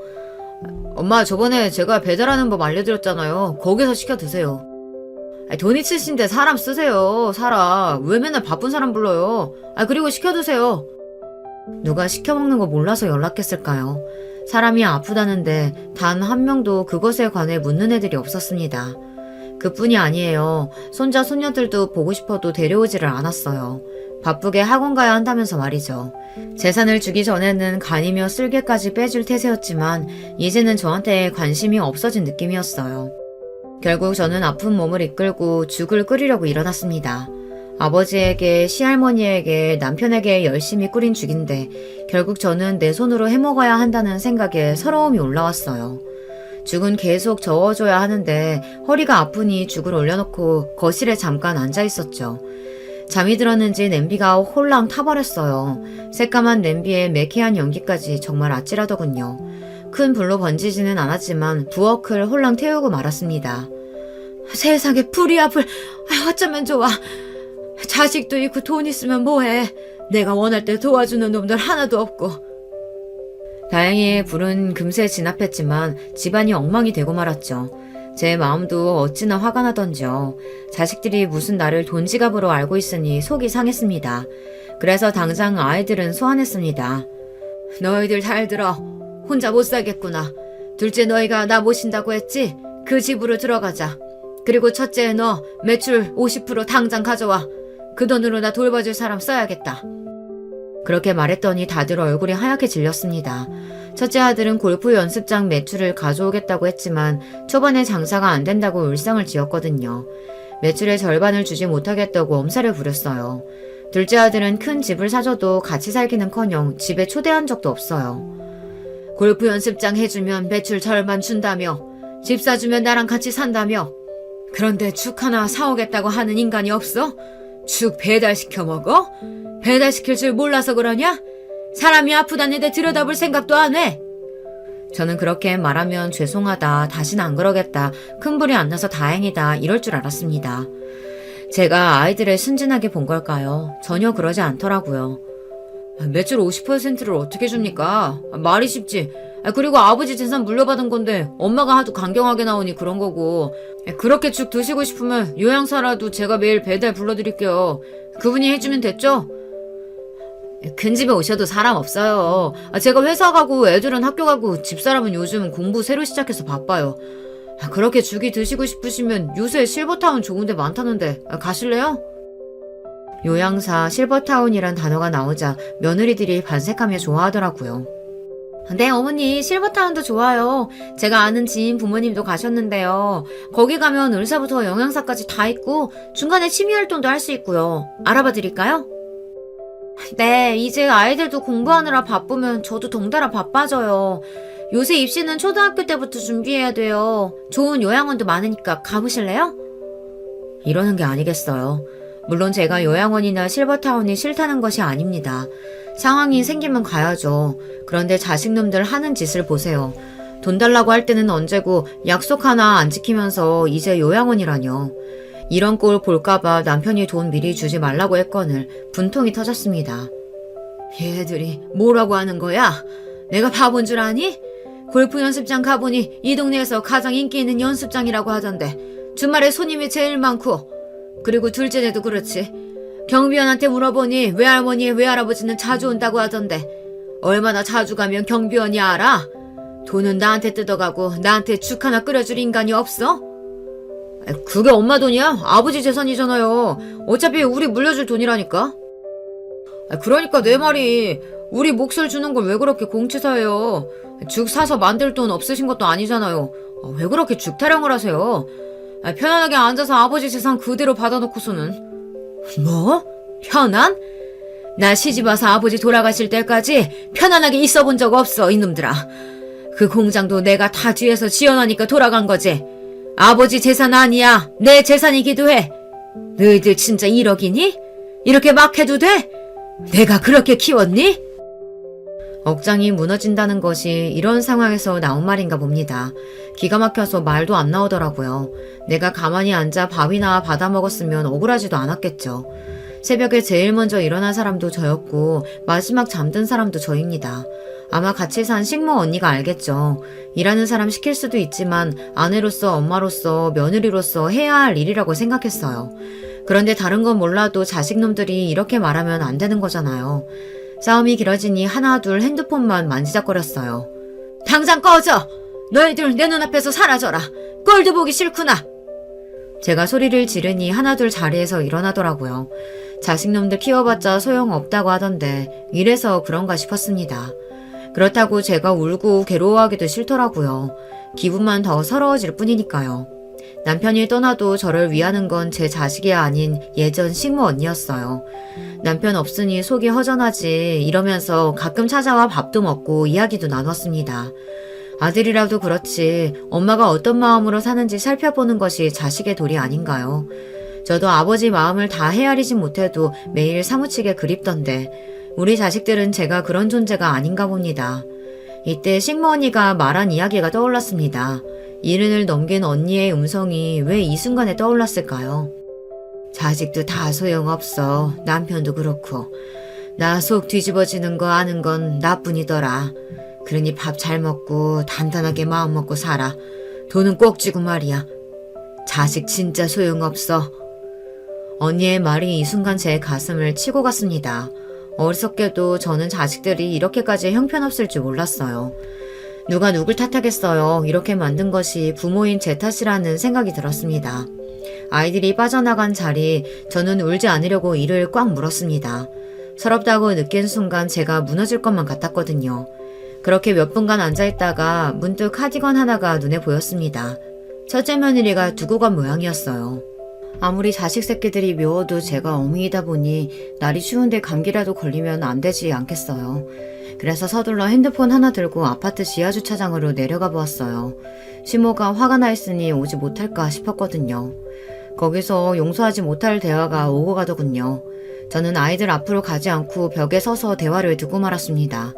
엄마, 저번에 제가 배달하는 법 알려드렸잖아요. 거기서 시켜 드세요. 돈 있으신데 사람 쓰세요. 사람. 왜 맨날 바쁜 사람 불러요? 그리고 시켜 드세요. 누가 시켜먹는 거 몰라서 연락했을까요? 사람이 아프다는데 단 한 명도 그것에 관해 묻는 애들이 없었습니다. 그뿐이 아니에요. 손자 손녀들도 보고 싶어도 데려오지를 않았어요. 바쁘게 학원 가야 한다면서 말이죠. 재산을 주기 전에는 간이며 쓸개까지 빼줄 태세였지만 이제는 저한테 관심이 없어진 느낌이었어요. 결국 저는 아픈 몸을 이끌고 죽을 끓이려고 일어났습니다. 아버지에게, 시할머니에게, 남편에게 열심히 끓인 죽인데 결국 저는 내 손으로 해먹어야 한다는 생각에 서러움이 올라왔어요. 죽은 계속 저어줘야 하는데 허리가 아프니 죽을 올려놓고 거실에 잠깐 앉아있었죠. 잠이 들었는지 냄비가 홀랑 타버렸어요. 새까만 냄비에 매캐한 연기까지 정말 아찔하더군요. 큰 불로 번지지는 않았지만 부엌을 홀랑 태우고 말았습니다. 세상에 불이 앞을 어쩌면 좋아. 자식도 있고 돈 있으면 뭐해. 내가 원할 때 도와주는 놈들 하나도 없고. 다행히 불은 금세 진압했지만 집안이 엉망이 되고 말았죠. 제 마음도 어찌나 화가 나던지요. 자식들이 무슨 나를 돈지갑으로 알고 있으니 속이 상했습니다. 그래서 당장 아이들은 소환했습니다. 너희들 잘 들어. 혼자 못 살겠구나. 둘째 너희가 나 모신다고 했지? 그 집으로 들어가자. 그리고 첫째 너 매출 50% 당장 가져와. 그 돈으로 나 돌봐줄 사람 써야겠다. 그렇게 말했더니 다들 얼굴이 하얗게 질렸습니다. 첫째 아들은 골프 연습장 매출을 가져오겠다고 했지만 초반에 장사가 안 된다고 울상을 지었거든요. 매출의 절반을 주지 못하겠다고 엄살을 부렸어요. 둘째 아들은 큰 집을 사줘도 같이 살기는커녕 집에 초대한 적도 없어요. 골프 연습장 해주면 매출 절반 준다며, 집 사주면 나랑 같이 산다며. 그런데 죽 하나 사오겠다고 하는 인간이 없어? 죽 배달시켜 먹어? 배달시킬 줄 몰라서 그러냐? 사람이 아프다는데 들여다볼 생각도 안 해. 저는 그렇게 말하면 죄송하다, 다시는 안 그러겠다, 큰 불이 안 나서 다행이다 이럴 줄 알았습니다. 제가 아이들을 순진하게 본 걸까요? 전혀 그러지 않더라고요. 매출 50%를 어떻게 줍니까? 말이 쉽지. 그리고 아버지 재산 물려받은 건데 엄마가 하도 강경하게 나오니 그런 거고. 그렇게 죽 드시고 싶으면 요양사라도 제가 매일 배달 불러드릴게요. 그분이 해주면 됐죠? 큰 집에 오셔도 사람 없어요. 제가 회사 가고 애들은 학교 가고 집사람은 요즘 공부 새로 시작해서 바빠요. 그렇게 죽이 드시고 싶으시면 요새 실버타운 좋은 데 많다는데 가실래요? 요양사 실버타운이란 단어가 나오자 며느리들이 반색하며 좋아하더라고요. 네, 어머니, 실버타운도 좋아요. 제가 아는 지인 부모님도 가셨는데요. 거기 가면 의사부터 영양사까지 다 있고 중간에 취미활동도 할 수 있고요. 알아봐 드릴까요? 네, 이제 아이들도 공부하느라 바쁘면 저도 덩달아 바빠져요. 요새 입시는 초등학교 때부터 준비해야 돼요. 좋은 요양원도 많으니까 가보실래요? 이러는 게 아니겠어요. 물론 제가 요양원이나 실버타운이 싫다는 것이 아닙니다. 상황이 생기면 가야죠. 그런데 자식놈들 하는 짓을 보세요. 돈 달라고 할 때는 언제고 약속 하나 안 지키면서 이제 요양원이라뇨. 이런 꼴 볼까봐 남편이 돈 미리 주지 말라고 했거늘 분통이 터졌습니다. 얘들이 뭐라고 하는 거야? 내가 바본 줄 아니? 골프 연습장 가보니 이 동네에서 가장 인기 있는 연습장이라고 하던데 주말에 손님이 제일 많고, 그리고 둘째네도 그렇지. 경비원한테 물어보니 외할머니 외할아버지는 자주 온다고 하던데 얼마나 자주 가면 경비원이 알아? 돈은 나한테 뜯어가고 나한테 죽 하나 끓여줄 인간이 없어? 그게 엄마 돈이야? 아버지 재산이잖아요. 어차피 우리 물려줄 돈이라니까. 그러니까 내 말이, 우리 몫을 주는 걸 왜 그렇게 공치사해요? 죽 사서 만들 돈 없으신 것도 아니잖아요. 왜 그렇게 죽 타령을 하세요? 편안하게 앉아서 아버지 재산 그대로 받아놓고서는. 뭐? 편안? 나 시집와서 아버지 돌아가실 때까지 편안하게 있어 본 적 없어, 이놈들아. 그 공장도 내가 다 뒤에서 지어놓으니까 돌아간 거지. 아버지 재산 아니야. 내 재산이기도 해. 너희들 진짜 1억이니? 이렇게 막 해도 돼? 내가 그렇게 키웠니? 억장이 무너진다는 것이 이런 상황에서 나온 말인가 봅니다. 기가 막혀서 말도 안 나오더라고요. 내가 가만히 앉아 밥이나 받아 먹었으면 억울하지도 않았겠죠. 새벽에 제일 먼저 일어난 사람도 저였고 마지막 잠든 사람도 저입니다. 아마 같이 산 식모 언니가 알겠죠. 일하는 사람 시킬 수도 있지만 아내로서, 엄마로서, 며느리로서 해야 할 일이라고 생각했어요. 그런데 다른 건 몰라도 자식놈들이 이렇게 말하면 안 되는 거잖아요. 싸움이 길어지니 하나 둘 핸드폰만 만지작거렸어요. 당장 꺼져! 너희들 내 눈앞에서 사라져라! 꼴도 보기 싫구나! 제가 소리를 지르니 하나 둘 자리에서 일어나더라고요. 자식놈들 키워봤자 소용없다고 하던데 이래서 그런가 싶었습니다. 그렇다고 제가 울고 괴로워하기도 싫더라고요. 기분만 더 서러워질 뿐이니까요. 남편이 떠나도 저를 위하는 건 제 자식이 아닌 예전 식모 언니였어요. 남편 없으니 속이 허전하지 이러면서 가끔 찾아와 밥도 먹고 이야기도 나눴습니다. 아들이라도 그렇지 엄마가 어떤 마음으로 사는지 살펴보는 것이 자식의 도리 아닌가요? 저도 아버지 마음을 다 헤아리진 못해도 매일 사무치게 그립던데 우리 자식들은 제가 그런 존재가 아닌가 봅니다. 이때 식모 언니가 말한 이야기가 떠올랐습니다. 70을 넘긴 언니의 음성이 왜 이 순간에 떠올랐을까요? 자식도 다 소용없어. 남편도 그렇고. 나 속 뒤집어지는 거 아는 건 나뿐이더라. 그러니 밥 잘 먹고 단단하게 마음 먹고 살아. 돈은 꼭 쥐고 말이야. 자식 진짜 소용없어. 언니의 말이 이 순간 제 가슴을 치고 갔습니다. 어리석게도 저는 자식들이 이렇게까지 형편없을 줄 몰랐어요. 누가 누굴 탓하겠어요. 이렇게 만든 것이 부모인 제 탓이라는 생각이 들었습니다. 아이들이 빠져나간 자리, 저는 울지 않으려고 이를 꽉 물었습니다. 서럽다고 느낀 순간 제가 무너질 것만 같았거든요. 그렇게 몇 분간 앉아있다가 문득 카디건 하나가 눈에 보였습니다. 첫째 며느리가 두고 간 모양이었어요. 아무리 자식 새끼들이 미워도 제가 어미이다 보니 날이 추운데 감기라도 걸리면 안 되지 않겠어요. 그래서 서둘러 핸드폰 하나 들고 아파트 지하주차장으로 내려가 보았어요. 시모가 화가 나 있으니 오지 못할까 싶었거든요. 거기서 용서하지 못할 대화가 오고 가더군요. 저는 아이들 앞으로 가지 않고 벽에 서서 대화를 듣고 말았습니다.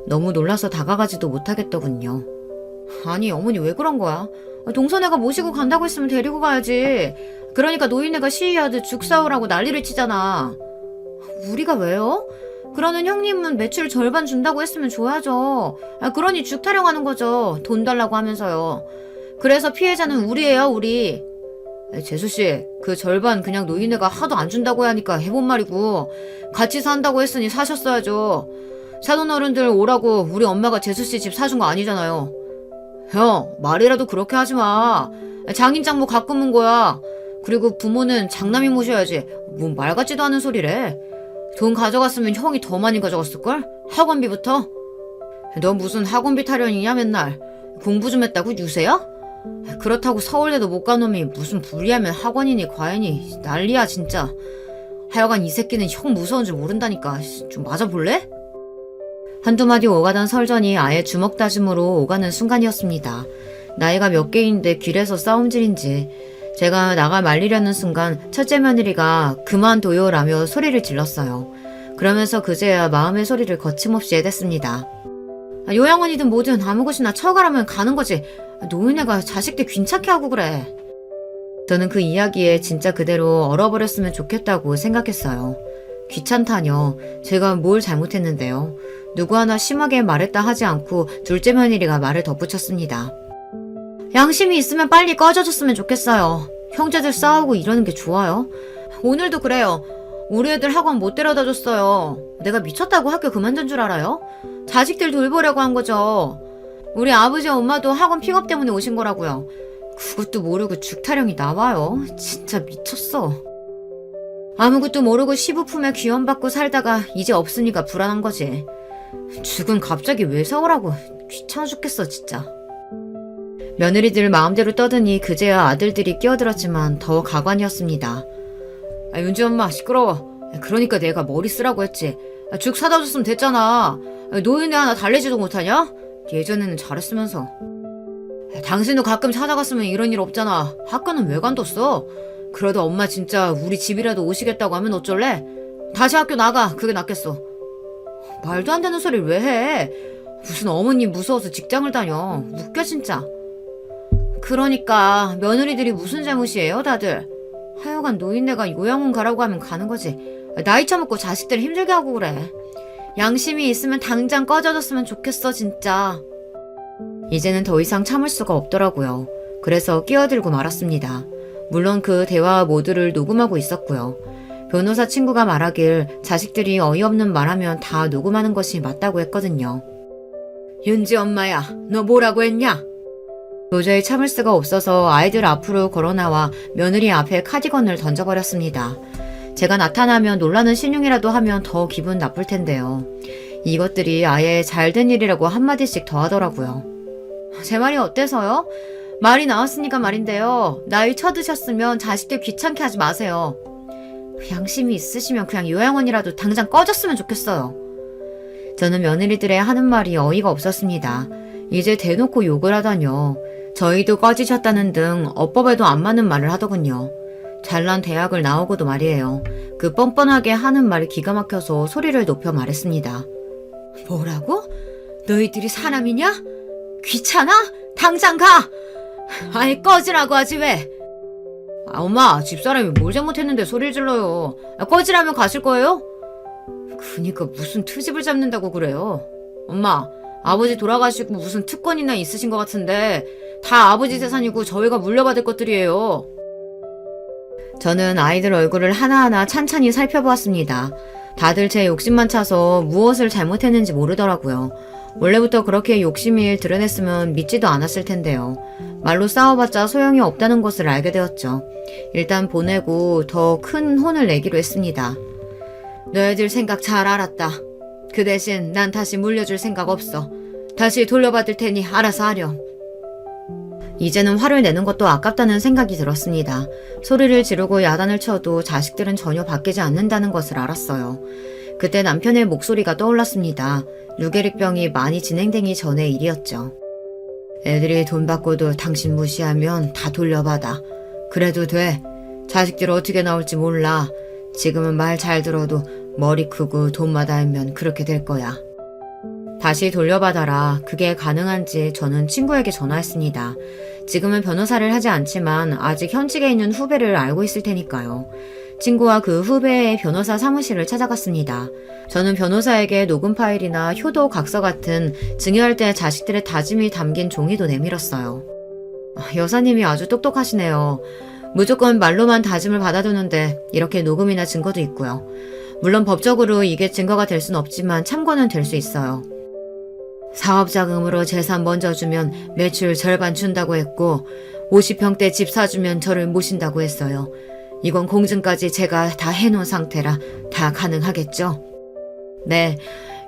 너무 놀라서 다가가지도 못하겠더군요. 아니 어머니 왜 그런 거야? 동서네가 모시고 간다고 했으면 데리고 가야지. 그러니까 노인네가 시위하듯 죽 사오라고 난리를 치잖아. 우리가 왜요? 그러는 형님은 매출 절반 준다고 했으면 줘야죠. 그러니 죽 타령하는 거죠. 돈 달라고 하면서요. 그래서 피해자는 우리예요, 우리. 재수씨, 그 절반 그냥 노인네가 하도 안 준다고 하니까 해본 말이고, 같이 산다고 했으니 사셨어야죠. 사돈 어른들 오라고 우리 엄마가 재수씨 집 사준 거 아니잖아요. 형, 말이라도 그렇게 하지 마. 장인장모 가끔 온 거야. 그리고 부모는 장남이 모셔야지. 뭔 말 같지도 않은 소리래. 돈 가져갔으면 형이 더 많이 가져갔을걸? 학원비부터? 너 무슨 학원비 타령이냐 맨날. 공부 좀 했다고 유세야? 그렇다고 서울대도 못 간 놈이 무슨 불리하면 학원이니 과외니 난리야 진짜. 하여간 이 새끼는 형 무서운 줄 모른다니까. 좀 맞아볼래? 한두 마디 오가던 설전이 아예 주먹 다짐으로 오가는 순간이었습니다. 나이가 몇 개인데 길에서 싸움질인지 제가 나가 말리려는 순간 첫째 며느리가 그만둬요라며 소리를 질렀어요. 그러면서 그제야 마음의 소리를 거침없이 해댔습니다. 요양원이든 뭐든 아무 곳이나 처가라면 가는 거지. 노인네가 자식들 귀찮게 하고 그래. 저는 그 이야기에 진짜 그대로 얼어버렸으면 좋겠다고 생각했어요. 귀찮다뇨. 제가 뭘 잘못했는데요. 누구 하나 심하게 말했다 하지 않고 둘째 며느리가 말을 덧붙였습니다. 양심이 있으면 빨리 꺼져줬으면 좋겠어요. 형제들 싸우고 이러는 게 좋아요? 오늘도 그래요. 우리 애들 학원 못 데려다 줬어요. 내가 미쳤다고 학교 그만둔 줄 알아요? 자식들 돌보려고 한 거죠. 우리 아버지 엄마도 학원 픽업 때문에 오신 거라고요. 그것도 모르고 죽타령이 나와요. 진짜 미쳤어. 아무것도 모르고 시부 품에 귀염받고 살다가 이제 없으니까 불안한 거지. 죽은 갑자기 왜 사오라고. 귀찮아 죽겠어 진짜. 며느리들 마음대로 떠드니 그제야 아들들이 끼어들었지만 더 가관이었습니다. 윤지 엄마 시끄러워. 그러니까 내가 머리 쓰라고 했지. 죽 사다 줬으면 됐잖아. 노인네 하나 달래지도 못하냐? 예전에는 잘했으면서. 당신도 가끔 찾아갔으면 이런 일 없잖아. 학교는 왜 관뒀어? 그래도 엄마 진짜 우리 집이라도 오시겠다고 하면 어쩔래? 다시 학교 나가. 그게 낫겠어. 말도 안 되는 소리를 왜 해? 무슨 어머님 무서워서 직장을 다녀. 웃겨 진짜. 그러니까 며느리들이 무슨 잘못이에요 다들. 하여간 노인네가 요양원 가라고 하면 가는 거지. 나이 처먹고 자식들 힘들게 하고 그래. 양심이 있으면 당장 꺼져줬으면 좋겠어 진짜. 이제는 더 이상 참을 수가 없더라고요. 그래서 끼어들고 말았습니다. 물론 그 대화 모두를 녹음하고 있었고요. 변호사 친구가 말하길 자식들이 어이없는 말하면 다 녹음하는 것이 맞다고 했거든요. 윤지 엄마야, 너 뭐라고 했냐? 도저히 참을 수가 없어서 아이들 앞으로 걸어나와 며느리 앞에 카디건을 던져버렸습니다. 제가 나타나면 놀라는 신용이라도 하면 더 기분 나쁠 텐데요. 이것들이 아예 잘된 일이라고 한마디씩 더 하더라고요. 제 말이 어때서요? 말이 나왔으니까 말인데요. 나이 쳐드셨으면 자식들 귀찮게 하지 마세요. 양심이 있으시면 그냥 요양원이라도 당장 꺼졌으면 좋겠어요. 저는 며느리들의 하는 말이 어이가 없었습니다. 이제 대놓고 욕을 하다뇨. 저희도 꺼지셨다는 등 어법에도 안 맞는 말을 하더군요. 잘난 대학을 나오고도 말이에요. 그 뻔뻔하게 하는 말이 기가 막혀서 소리를 높여 말했습니다. 뭐라고? 너희들이 사람이냐? 귀찮아? 당장 가! 아이 꺼지라고 하지 왜? 엄마, 집사람이 뭘 잘못했는데 소리를 질러요. 꺼지라면 가실 거예요? 그니까 무슨 트집을 잡는다고 그래요. 엄마, 아버지 돌아가시고 무슨 특권이나 있으신 것 같은데 다 아버지 재산이고 저희가 물려받을 것들이에요. 저는 아이들 얼굴을 하나하나 찬찬히 살펴보았습니다. 다들 제 욕심만 차서 무엇을 잘못했는지 모르더라고요. 원래부터 그렇게 욕심을 드러냈으면 믿지도 않았을 텐데요. 말로 싸워봤자 소용이 없다는 것을 알게 되었죠. 일단 보내고 더 큰 혼을 내기로 했습니다. 너희들 생각 잘 알았다. 그 대신 난 다시 물려줄 생각 없어. 다시 돌려받을 테니 알아서 하렴. 이제는 화를 내는 것도 아깝다는 생각이 들었습니다. 소리를 지르고 야단을 쳐도 자식들은 전혀 바뀌지 않는다는 것을 알았어요. 그때 남편의 목소리가 떠올랐습니다. 루게릭병이 많이 진행되기 전의 일이었죠. 애들이 돈 받고도 당신 무시하면 다 돌려받아. 그래도 돼. 자식들 어떻게 나올지 몰라. 지금은 말 잘 들어도 머리 크고 돈마다 알면 그렇게 될 거야. 다시 돌려받아라. 그게 가능한지 저는 친구에게 전화했습니다. 지금은 변호사를 하지 않지만 아직 현직에 있는 후배를 알고 있을 테니까요. 친구와 그 후배의 변호사 사무실을 찾아갔습니다. 저는 변호사에게 녹음 파일이나 효도 각서 같은 증여할 때 자식들의 다짐이 담긴 종이도 내밀었어요. 여사님이 아주 똑똑하시네요. 무조건 말로만 다짐을 받아두는데 이렇게 녹음이나 증거도 있고요. 물론 법적으로 이게 증거가 될 순 없지만 참고는 될 수 있어요. 사업자금으로 재산 먼저 주면 매출 절반 준다고 했고 50평대 집 사주면 저를 모신다고 했어요. 이건 공증까지 제가 다 해놓은 상태라 다 가능하겠죠? 네,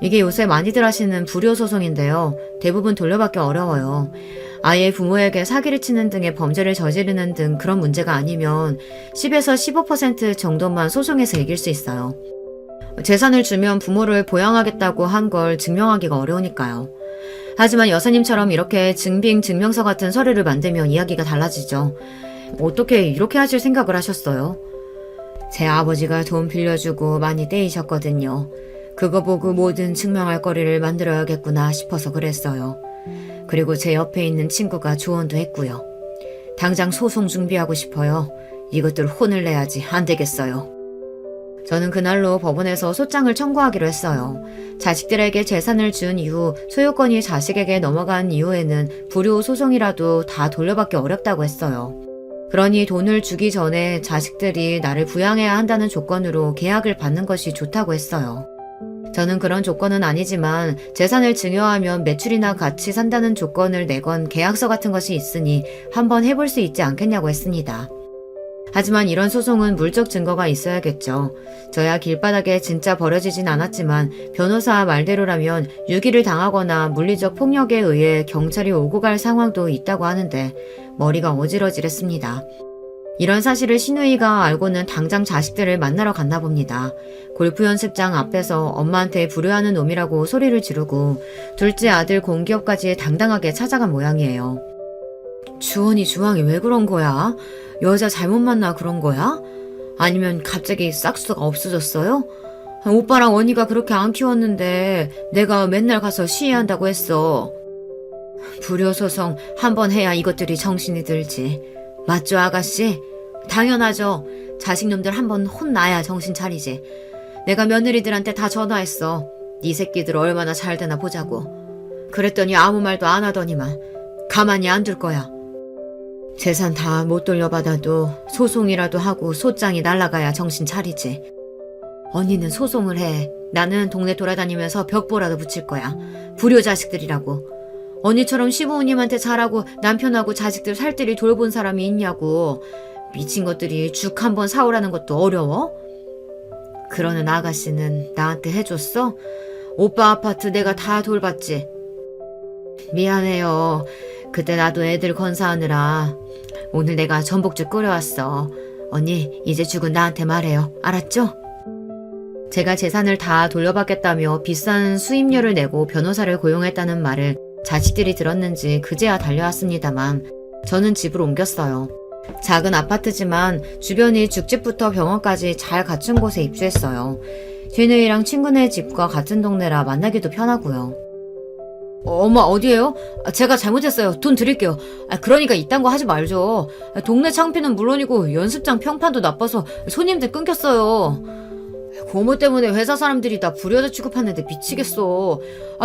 이게 요새 많이들 하시는 불효소송인데요. 대부분 돌려받기 어려워요. 아예 부모에게 사기를 치는 등의 범죄를 저지르는 등 그런 문제가 아니면 10에서 15% 정도만 소송에서 이길 수 있어요. 재산을 주면 부모를 보양하겠다고 한 걸 증명하기가 어려우니까요. 하지만 여사님처럼 이렇게 증빙 증명서 같은 서류를 만들면 이야기가 달라지죠. 어떻게 이렇게 하실 생각을 하셨어요? 제 아버지가 돈 빌려주고 많이 떼이셨거든요. 그거 보고 뭐든 증명할 거리를 만들어야겠구나 싶어서 그랬어요. 그리고 제 옆에 있는 친구가 조언도 했고요. 당장 소송 준비하고 싶어요. 이것들 혼을 내야지 안 되겠어요. 저는 그날로 법원에서 소장을 청구하기로 했어요. 자식들에게 재산을 준 이후 소유권이 자식에게 넘어간 이후에는 불효 소송이라도 다 돌려받기 어렵다고 했어요. 그러니 돈을 주기 전에 자식들이 나를 부양해야 한다는 조건으로 계약을 받는 것이 좋다고 했어요. 저는 그런 조건은 아니지만 재산을 증여하면 매출이나 같이 산다는 조건을 내건 계약서 같은 것이 있으니 한번 해볼 수 있지 않겠냐고 했습니다. 하지만 이런 소송은 물적 증거가 있어야겠죠. 저야 길바닥에 진짜 버려지진 않았지만 변호사 말대로라면 유기를 당하거나 물리적 폭력에 의해 경찰이 오고 갈 상황도 있다고 하는데 머리가 어지러지랬습니다. 이런 사실을 시누이가 알고는 당장 자식들을 만나러 갔나 봅니다. 골프 연습장 앞에서 엄마한테 불효하는 놈이라고 소리를 지르고 둘째 아들 공기업까지 당당하게 찾아간 모양이에요. 주원이 주황이 왜 그런 거야? 여자 잘못 만나 그런 거야? 아니면 갑자기 싹수가 없어졌어요? 오빠랑 언니가 그렇게 안 키웠는데 내가 맨날 가서 시위한다고 했어. 불효소송 한번 해야 이것들이 정신이 들지. 맞죠, 아가씨? 당연하죠. 자식놈들 한번 혼나야 정신 차리지. 내가 며느리들한테 다 전화했어. 네 새끼들 얼마나 잘 되나 보자고. 그랬더니 아무 말도 안 하더니만 가만히 안 둘 거야. 재산 다 못 돌려받아도 소송이라도 하고 소장이 날아가야 정신 차리지. 언니는 소송을 해. 나는 동네 돌아다니면서 벽보라도 붙일 거야. 불효 자식들이라고. 언니처럼 시부모님한테 잘하고 남편하고 자식들 살뜰히 돌본 사람이 있냐고. 미친 것들이 죽 한번 사오라는 것도 어려워? 그러는 아가씨는 나한테 해줬어? 오빠 아파트 내가 다 돌봤지. 미안해요. 그때 나도 애들 건사하느라. 오늘 내가 전복죽 끓여왔어. 언니 이제 죽은 나한테 말해요. 알았죠? 제가 재산을 다 돌려받겠다며 비싼 수임료를 내고 변호사를 고용했다는 말을 자식들이 들었는지 그제야 달려왔습니다만 저는 집을 옮겼어요. 작은 아파트지만 주변이 죽집부터 병원까지 잘 갖춘 곳에 입주했어요. 시누이랑 친구네 집과 같은 동네라 만나기도 편하고요. 엄마 어디에요? 제가 잘못했어요. 돈 드릴게요. 그러니까 이딴 거 하지 말죠. 동네 창피는 물론이고 연습장 평판도 나빠서 손님들 끊겼어요. 고모 때문에 회사 사람들이 나 불효자 취급하는데 미치겠어.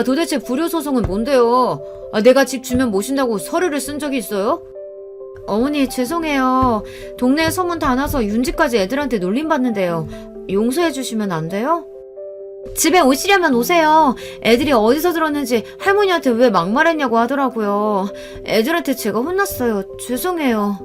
도대체 불효소송은 뭔데요? 내가 집 주면 모신다고 서류를 쓴 적이 있어요? 어머니 죄송해요. 동네에 소문 다 나서 윤지까지 애들한테 놀림받는데요. 용서해 주시면 안 돼요? 집에 오시려면 오세요. 애들이 어디서 들었는지 할머니한테 왜 막말했냐고 하더라고요. 애들한테 제가 혼났어요. 죄송해요.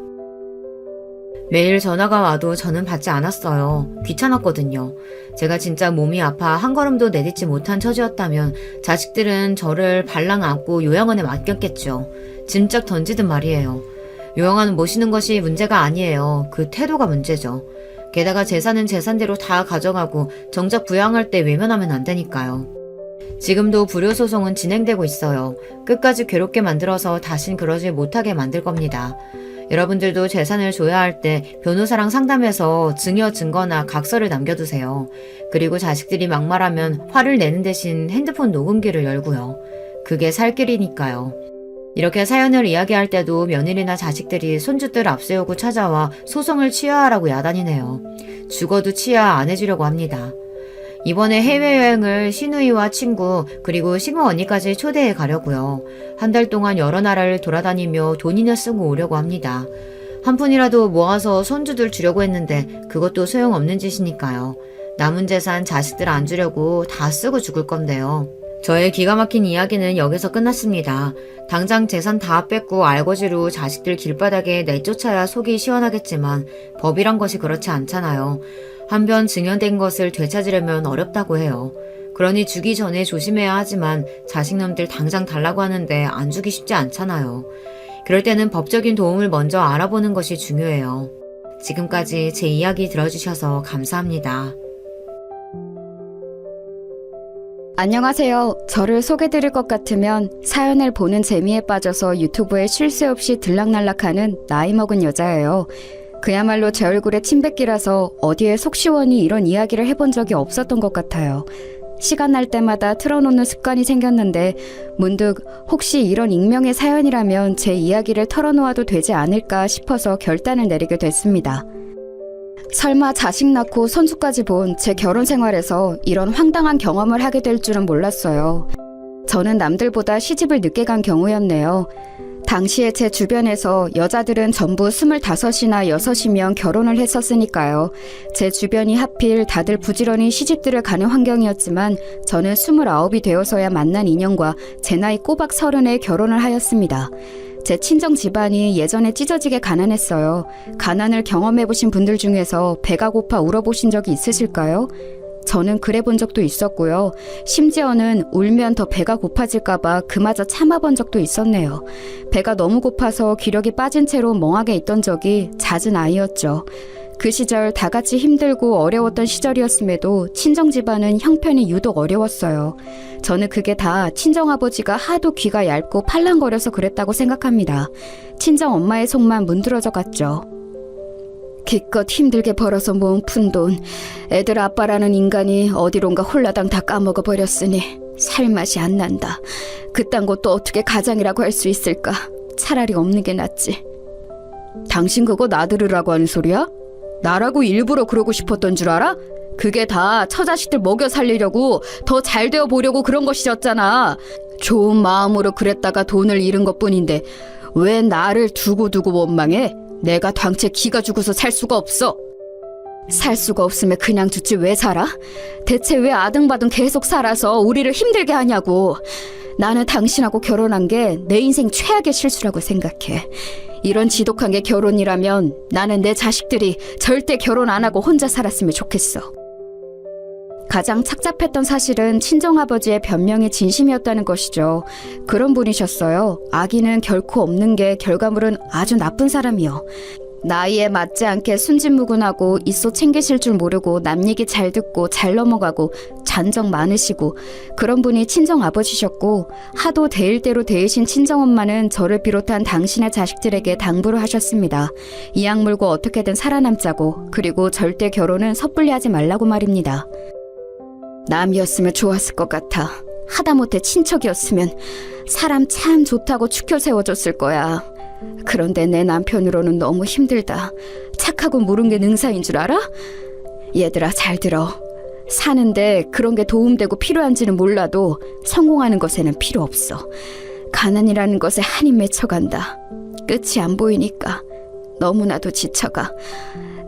매일 전화가 와도 저는 받지 않았어요. 귀찮았거든요. 제가 진짜 몸이 아파 한 걸음도 내딛지 못한 처지였다면 자식들은 저를 발랑 안고 요양원에 맡겼겠죠. 짐짝 던지든 말이에요. 요양원 모시는 것이 문제가 아니에요. 그 태도가 문제죠. 게다가 재산은 재산대로 다 가져가고 정작 부양할 때 외면하면 안 되니까요. 지금도 불효소송은 진행되고 있어요. 끝까지 괴롭게 만들어서 다신 그러지 못하게 만들 겁니다. 여러분들도 재산을 줘야 할 때 변호사랑 상담해서 증여 증거나 각서를 남겨두세요. 그리고 자식들이 막말하면 화를 내는 대신 핸드폰 녹음기를 열고요. 그게 살 길이니까요. 이렇게 사연을 이야기할 때도 며느리나 자식들이 손주들 앞세우고 찾아와 소송을 취하하라고 야단이네요. 죽어도 취하 안 해주려고 합니다. 이번에 해외여행을 시누이와 친구 그리고 시모 언니까지 초대해 가려고요. 한 달 동안 여러 나라를 돌아다니며 돈이나 쓰고 오려고 합니다. 한 푼이라도 모아서 손주들 주려고 했는데 그것도 소용없는 짓이니까요. 남은 재산 자식들 안 주려고 다 쓰고 죽을 건데요. 저의 기가 막힌 이야기는 여기서 끝났습니다. 당장 재산 다 뺏고 알거지로 자식들 길바닥에 내쫓아야 속이 시원하겠지만 법이란 것이 그렇지 않잖아요. 한편 증여된 것을 되찾으려면 어렵다고 해요. 그러니 주기 전에 조심해야 하지만 자식놈들 당장 달라고 하는데 안 주기 쉽지 않잖아요. 그럴 때는 법적인 도움을 먼저 알아보는 것이 중요해요. 지금까지 제 이야기 들어주셔서 감사합니다. 안녕하세요. 저를 소개드릴 것 같으면 사연을 보는 재미에 빠져서 유튜브에 쉴 새 없이 들락날락하는 나이 먹은 여자예요. 그야말로 제 얼굴에 침뱉기라서 어디에 속 시원히 이런 이야기를 해본 적이 없었던 것 같아요. 시간 날 때마다 틀어놓는 습관이 생겼는데 문득 혹시 이런 익명의 사연이라면 제 이야기를 털어놓아도 되지 않을까 싶어서 결단을 내리게 됐습니다. 설마 자식 낳고 손주까지 본 제 결혼 생활에서 이런 황당한 경험을 하게 될 줄은 몰랐어요. 저는 남들보다 시집을 늦게 간 경우였네요. 당시에 제 주변에서 여자들은 전부 25이나 6이면 결혼을 했었으니까요. 제 주변이 하필 다들 부지런히 시집들을 가는 환경이었지만 저는 29이 되어서야 만난 인연과 제 나이 꼬박 30에 결혼을 하였습니다. 제 친정 집안이 예전에 찢어지게 가난했어요. 가난을 경험해보신 분들 중에서 배가 고파 울어보신 적이 있으실까요? 저는 그래 본 적도 있었고요. 심지어는 울면 더 배가 고파질까봐 그마저 참아본 적도 있었네요. 배가 너무 고파서 기력이 빠진 채로 멍하게 있던 적이 잦은 아이였죠. 그 시절 다 같이 힘들고 어려웠던 시절이었음에도 친정 집안은 형편이 유독 어려웠어요. 저는 그게 다 친정아버지가 하도 귀가 얇고 팔랑거려서 그랬다고 생각합니다. 친정 엄마의 속만 문드러져 갔죠. 기껏 힘들게 벌어서 모은 푼돈, 애들 아빠라는 인간이 어디론가 홀라당 다 까먹어버렸으니 살맛이 안 난다. 그딴 것도 어떻게 가장이라고 할 수 있을까? 차라리 없는 게 낫지. 당신 그거 나들으라고 하는 소리야? 나라고 일부러 그러고 싶었던 줄 알아? 그게 다 처자식들 먹여 살리려고 더 잘 되어 보려고 그런 것이었잖아. 좋은 마음으로 그랬다가 돈을 잃은 것뿐인데 왜 나를 두고두고 원망해? 내가 당최 기가 죽어서 살 수가 없어. 살 수가 없으면 그냥 두지 왜 살아? 대체 왜 아등바등 계속 살아서 우리를 힘들게 하냐고. 나는 당신하고 결혼한 게 내 인생 최악의 실수라고 생각해. 이런 지독한 게 결혼이라면 나는 내 자식들이 절대 결혼 안 하고 혼자 살았으면 좋겠어. 가장 착잡했던 사실은 친정아버지의 변명이 진심이었다는 것이죠. 그런 분이셨어요. 아기는 결코 없는 게 결과물은 아주 나쁜 사람이요. 나이에 맞지 않게 순진무구하고 있어 챙기실 줄 모르고 남 얘기 잘 듣고 잘 넘어가고 잔정 많으시고 그런 분이 친정아버지셨고 하도 대일대로 대이신 친정엄마는 저를 비롯한 당신의 자식들에게 당부를 하셨습니다. 이악 물고 어떻게든 살아남자고 그리고 절대 결혼은 섣불리 하지 말라고 말입니다. 남이었으면 좋았을 것 같아. 하다못해 친척이었으면 사람 참 좋다고 추켜 세워줬을 거야. 그런데 내 남편으로는 너무 힘들다. 착하고 모른 게 능사인 줄 알아? 얘들아 잘 들어. 사는데 그런 게 도움되고 필요한지는 몰라도 성공하는 것에는 필요 없어. 가난이라는 것에 한이 맺혀간다. 끝이 안 보이니까 너무나도 지쳐가.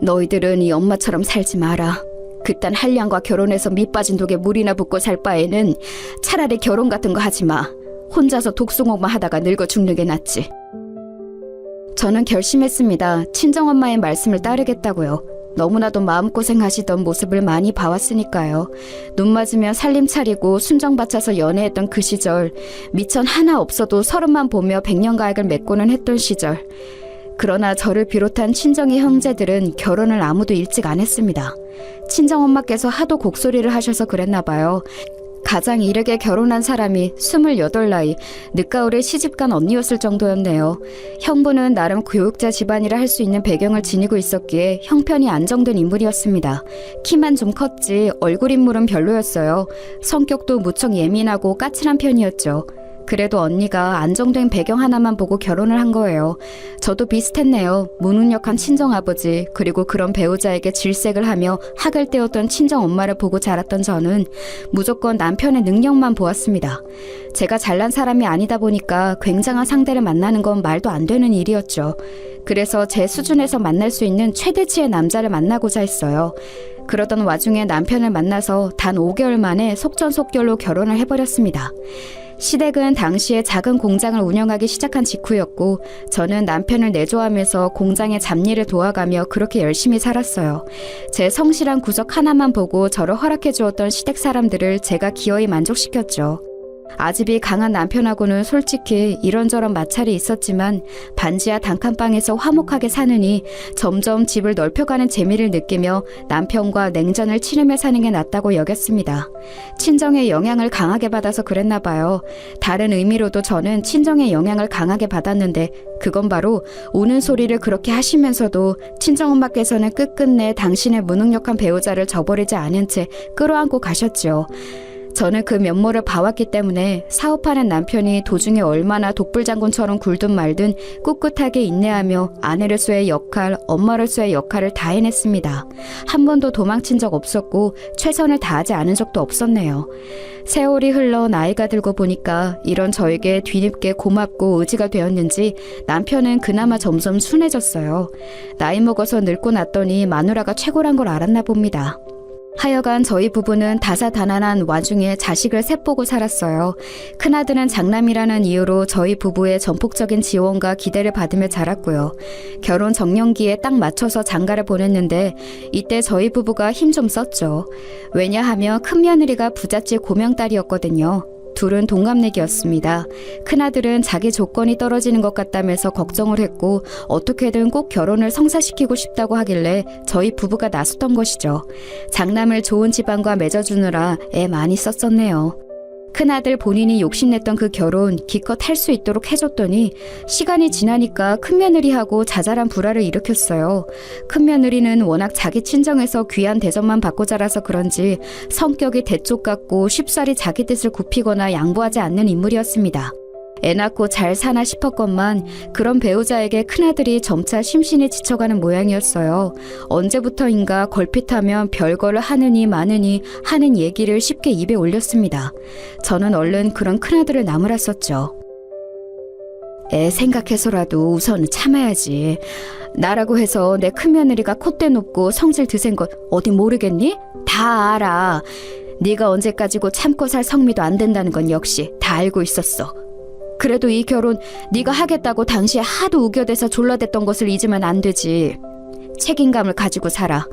너희들은 이 엄마처럼 살지 마라. 그딴 한량과 결혼해서 밑빠진 독에 물이나 붓고 살 바에는 차라리 결혼 같은 거 하지 마. 혼자서 독수공만 하다가 늙어 죽는 게 낫지. 저는 결심했습니다. 친정엄마의 말씀을 따르겠다고요. 너무나도 마음고생하시던 모습을 많이 봐왔으니까요. 눈 맞으면 살림 차리고 순정 바쳐서 연애했던 그 시절, 미천 하나 없어도 30만 보며 백년가액을 맺고는 했던 시절. 그러나 저를 비롯한 친정의 형제들은 결혼을 아무도 일찍 안 했습니다. 친정엄마께서 하도 곡소리를 하셔서 그랬나 봐요. 가장 이르게 결혼한 사람이 28 나이, 늦가을에 시집간 언니였을 정도였네요. 형부는 나름 교육자 집안이라 할 수 있는 배경을 지니고 있었기에 형편이 안정된 인물이었습니다. 키만 좀 컸지 얼굴 인물은 별로였어요. 성격도 무척 예민하고 까칠한 편이었죠. 그래도 언니가 안정된 배경 하나만 보고 결혼을 한 거예요. 저도 비슷했네요. 무능력한 친정아버지, 그리고 그런 배우자에게 질색을 하며 학을 떼었던 친정엄마를 보고 자랐던 저는 무조건 남편의 능력만 보았습니다. 제가 잘난 사람이 아니다 보니까 굉장한 상대를 만나는 건 말도 안 되는 일이었죠. 그래서 제 수준에서 만날 수 있는 최대치의 남자를 만나고자 했어요. 그러던 와중에 남편을 만나서 단 5개월 만에 속전속결로 결혼을 해버렸습니다. 시댁은 당시에 작은 공장을 운영하기 시작한 직후였고 저는 남편을 내조하면서 공장의 잡일을 도와가며 그렇게 열심히 살았어요. 제 성실한 구석 하나만 보고 저를 허락해 주었던 시댁 사람들을 제가 기어이 만족시켰죠. 아집이 강한 남편하고는 솔직히 이런저런 마찰이 있었지만 반지하 단칸방에서 화목하게 사느니 점점 집을 넓혀가는 재미를 느끼며 남편과 냉전을 치르며 사는 게 낫다고 여겼습니다. 친정의 영향을 강하게 받아서 그랬나 봐요. 다른 의미로도 저는 친정의 영향을 강하게 받았는데 그건 바로 우는 소리를 그렇게 하시면서도 친정엄마께서는 끝끝내 당신의 무능력한 배우자를 저버리지 않은 채 끌어안고 가셨죠. 저는 그 면모를 봐왔기 때문에 사업하는 남편이 도중에 얼마나 독불장군처럼 굴든 말든 꿋꿋하게 인내하며 아내로서의 역할, 엄마로서의 역할을 다 해냈습니다. 한 번도 도망친 적 없었고 최선을 다하지 않은 적도 없었네요. 세월이 흘러 나이가 들고 보니까 이런 저에게 뒤늦게 고맙고 의지가 되었는지 남편은 그나마 점점 순해졌어요. 나이 먹어서 늙고 났더니 마누라가 최고란 걸 알았나 봅니다. 하여간 저희 부부는 다사다난한 와중에 자식을 셋 보고 살았어요. 큰아들은 장남이라는 이유로 저희 부부의 전폭적인 지원과 기대를 받으며 자랐고요. 결혼 정년기에 딱 맞춰서 장가를 보냈는데 이때 저희 부부가 힘 좀 썼죠. 왜냐하면 큰며느리가 부잣집 고명딸이었거든요. 둘은 동갑내기였습니다. 큰아들은 자기 조건이 떨어지는 것 같다면서 걱정을 했고 어떻게든 꼭 결혼을 성사시키고 싶다고 하길래 저희 부부가 나섰던 것이죠. 장남을 좋은 집안과 맺어주느라 애 많이 썼었네요. 큰아들 본인이 욕심냈던 그 결혼 기껏 할 수 있도록 해줬더니 시간이 지나니까 큰며느리하고 자잘한 불화를 일으켰어요. 큰며느리는 워낙 자기 친정에서 귀한 대접만 받고 자라서 그런지 성격이 대쪽 같고 쉽사리 자기 뜻을 굽히거나 양보하지 않는 인물이었습니다. 애 낳고 잘 사나 싶었건만 그런 배우자에게 큰아들이 점차 심신이 지쳐가는 모양이었어요. 언제부터인가 걸핏하면 별거를 하느니 마느니 하는 얘기를 쉽게 입에 올렸습니다. 저는 얼른 그런 큰아들을 나무랐었죠. 애 생각해서라도 우선은 참아야지. 나라고 해서 내 큰며느리가 콧대 높고 성질 드센 것 어디 모르겠니? 다 알아. 네가 언제까지고 참고 살 성미도 안 된다는 건 역시 다 알고 있었어. 그래도 이 결혼 네가 하겠다고 당시에 하도 우겨대서 졸라댔던 것을 잊으면 안 되지. 책임감을 가지고 살아.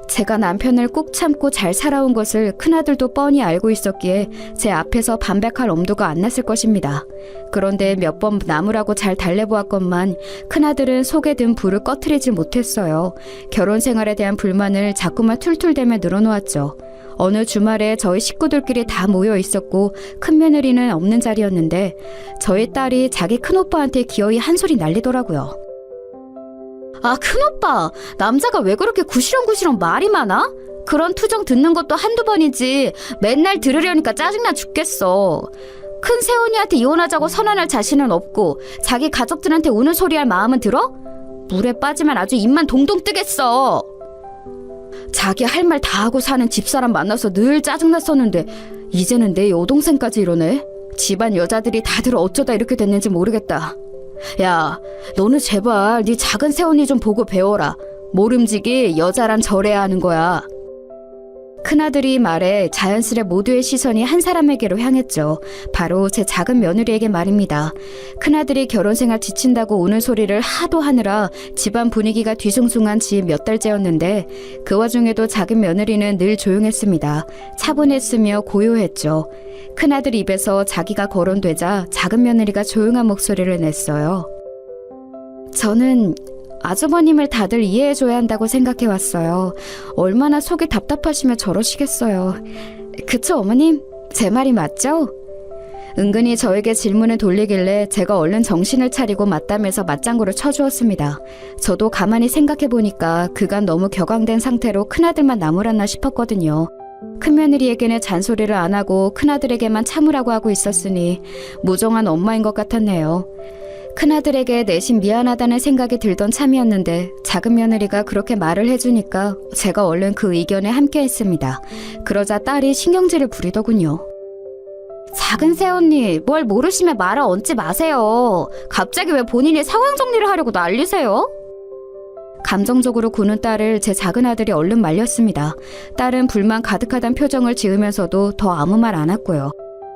제가 남편을 꾹 참고 잘 살아온 것을 큰아들도 뻔히 알고 있었기에 제 앞에서 반백할 엄두가 안 났을 것입니다. 그런데 몇 번 나무라고 잘 달래보았건만 큰아들은 속에 든 불을 꺼트리지 못했어요. 결혼 생활에 대한 불만을 자꾸만 툴툴대며 늘어놓았죠. 어느 주말에 저희 식구들끼리 다 모여 있었고 큰며느리는 없는 자리였는데 저희 딸이 자기 큰오빠한테 기어이 한 소리 날리더라고요. 아, 큰오빠, 남자가 왜 그렇게 구시렁구시렁 말이 많아? 그런 투정 듣는 것도 한두 번이지 맨날 들으려니까 짜증나 죽겠어. 큰 새언니한테 이혼하자고 선언할 자신은 없고 자기 가족들한테 우는 소리 할 마음은 들어? 물에 빠지면 아주 입만 동동 뜨겠어. 자기 할 말 다 하고 사는 집사람 만나서 늘 짜증났었는데 이제는 내 여동생까지 이러네. 집안 여자들이 다들 어쩌다 이렇게 됐는지 모르겠다. 야, 너는 제발 네 작은 새언니 좀 보고 배워라. 모름지기 여자란 저래야 하는 거야. 큰아들이 말해 자연스레 모두의 시선이 한 사람에게로 향했죠. 바로 제 작은 며느리에게 말입니다. 큰아들이 결혼생활 지친다고 우는 소리를 하도 하느라 집안 분위기가 뒤숭숭한 지 몇 달째였는데 그 와중에도 작은 며느리는 늘 조용했습니다. 차분했으며 고요했죠. 큰아들 입에서 자기가 거론되자 작은 며느리가 조용한 목소리를 냈어요. 저는 아주버님을 다들 이해해줘야 한다고 생각해왔어요. 얼마나 속이 답답하시면 저러시겠어요. 그쵸, 어머님? 제 말이 맞죠? 은근히 저에게 질문을 돌리길래 제가 얼른 정신을 차리고 맞다면서 맞장구를 쳐주었습니다. 저도 가만히 생각해보니까 그간 너무 격앙된 상태로 큰아들만 나무랐나 싶었거든요. 큰며느리에게는 잔소리를 안 하고 큰아들에게만 참으라고 하고 있었으니 무정한 엄마인 것 같았네요. 큰아들에게 내심 미안하다는 생각이 들던 참이었는데 작은 며느리가 그렇게 말을 해주니까 제가 얼른 그 의견에 함께했습니다. 그러자 딸이 신경질을 부리더군요. 작은 새언니, 뭘 모르시면 말을 얹지 마세요. 갑자기 왜 본인이 상황 정리를 하려고 난리세요? 감정적으로 구는 딸을 제 작은 아들이 얼른 말렸습니다. 딸은 불만 가득하단 표정을 지으면서도 더 아무 말 안 했고요.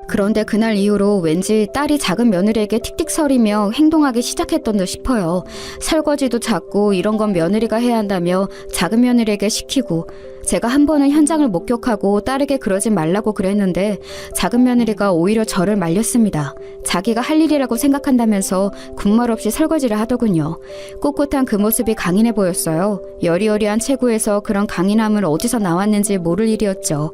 그런데 그날 이후로 왠지 딸이 작은 며느리에게 틱틱거리며 행동하기 시작했던 듯 싶어요. 설거지도 자꾸 이런 건 며느리가 해야 한다며 작은 며느리에게 시키고, 제가 한 번은 현장을 목격하고 딸에게 그러지 말라고 그랬는데 작은 며느리가 오히려 저를 말렸습니다. 자기가 할 일이라고 생각한다면서 군말 없이 설거지를 하더군요. 꿋꿋한 그 모습이 강인해 보였어요. 여리여리한 체구에서 그런 강인함을 어디서 나왔는지 모를 일이었죠.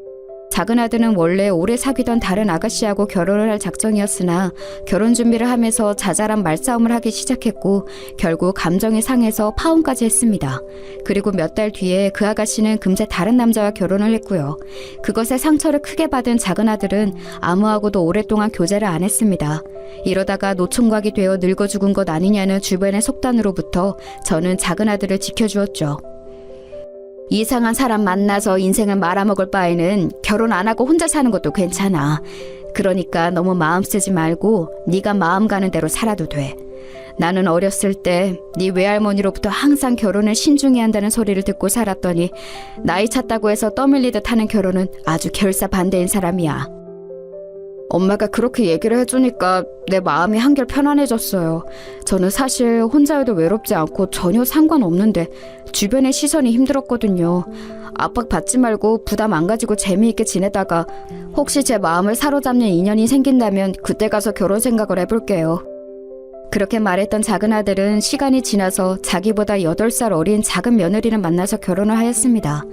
작은 아들은 원래 오래 사귀던 다른 아가씨하고 결혼을 할 작정이었으나 결혼 준비를 하면서 자잘한 말싸움을 하기 시작했고 결국 감정이 상해서 파혼까지 했습니다. 그리고 몇 달 뒤에 그 아가씨는 금세 다른 남자와 결혼을 했고요. 그것에 상처를 크게 받은 작은 아들은 아무하고도 오랫동안 교제를 안 했습니다. 이러다가 노총각이 되어 늙어 죽은 것 아니냐는 주변의 속단으로부터 저는 작은 아들을 지켜주었죠. 이상한 사람 만나서 인생을 말아먹을 바에는 결혼 안 하고 혼자 사는 것도 괜찮아. 그러니까 너무 마음 쓰지 말고 네가 마음 가는 대로 살아도 돼. 나는 어렸을 때 네 외할머니로부터 항상 결혼을 신중히 한다는 소리를 듣고 살았더니 나이 찼다고 해서 떠밀리듯 하는 결혼은 아주 결사 반대인 사람이야. 엄마가 그렇게 얘기를 해주니까 내 마음이 한결 편안해졌어요. 저는 사실 혼자여도 외롭지 않고 전혀 상관없는데 주변의 시선이 힘들었거든요. 압박 받지 말고 부담 안 가지고 재미있게 지내다가 혹시 제 마음을 사로잡는 인연이 생긴다면 그때 가서 결혼 생각을 해볼게요. 그렇게 말했던 작은 아들은 시간이 지나서 자기보다 8살 어린 작은 며느리를 만나서 결혼을 하였습니다.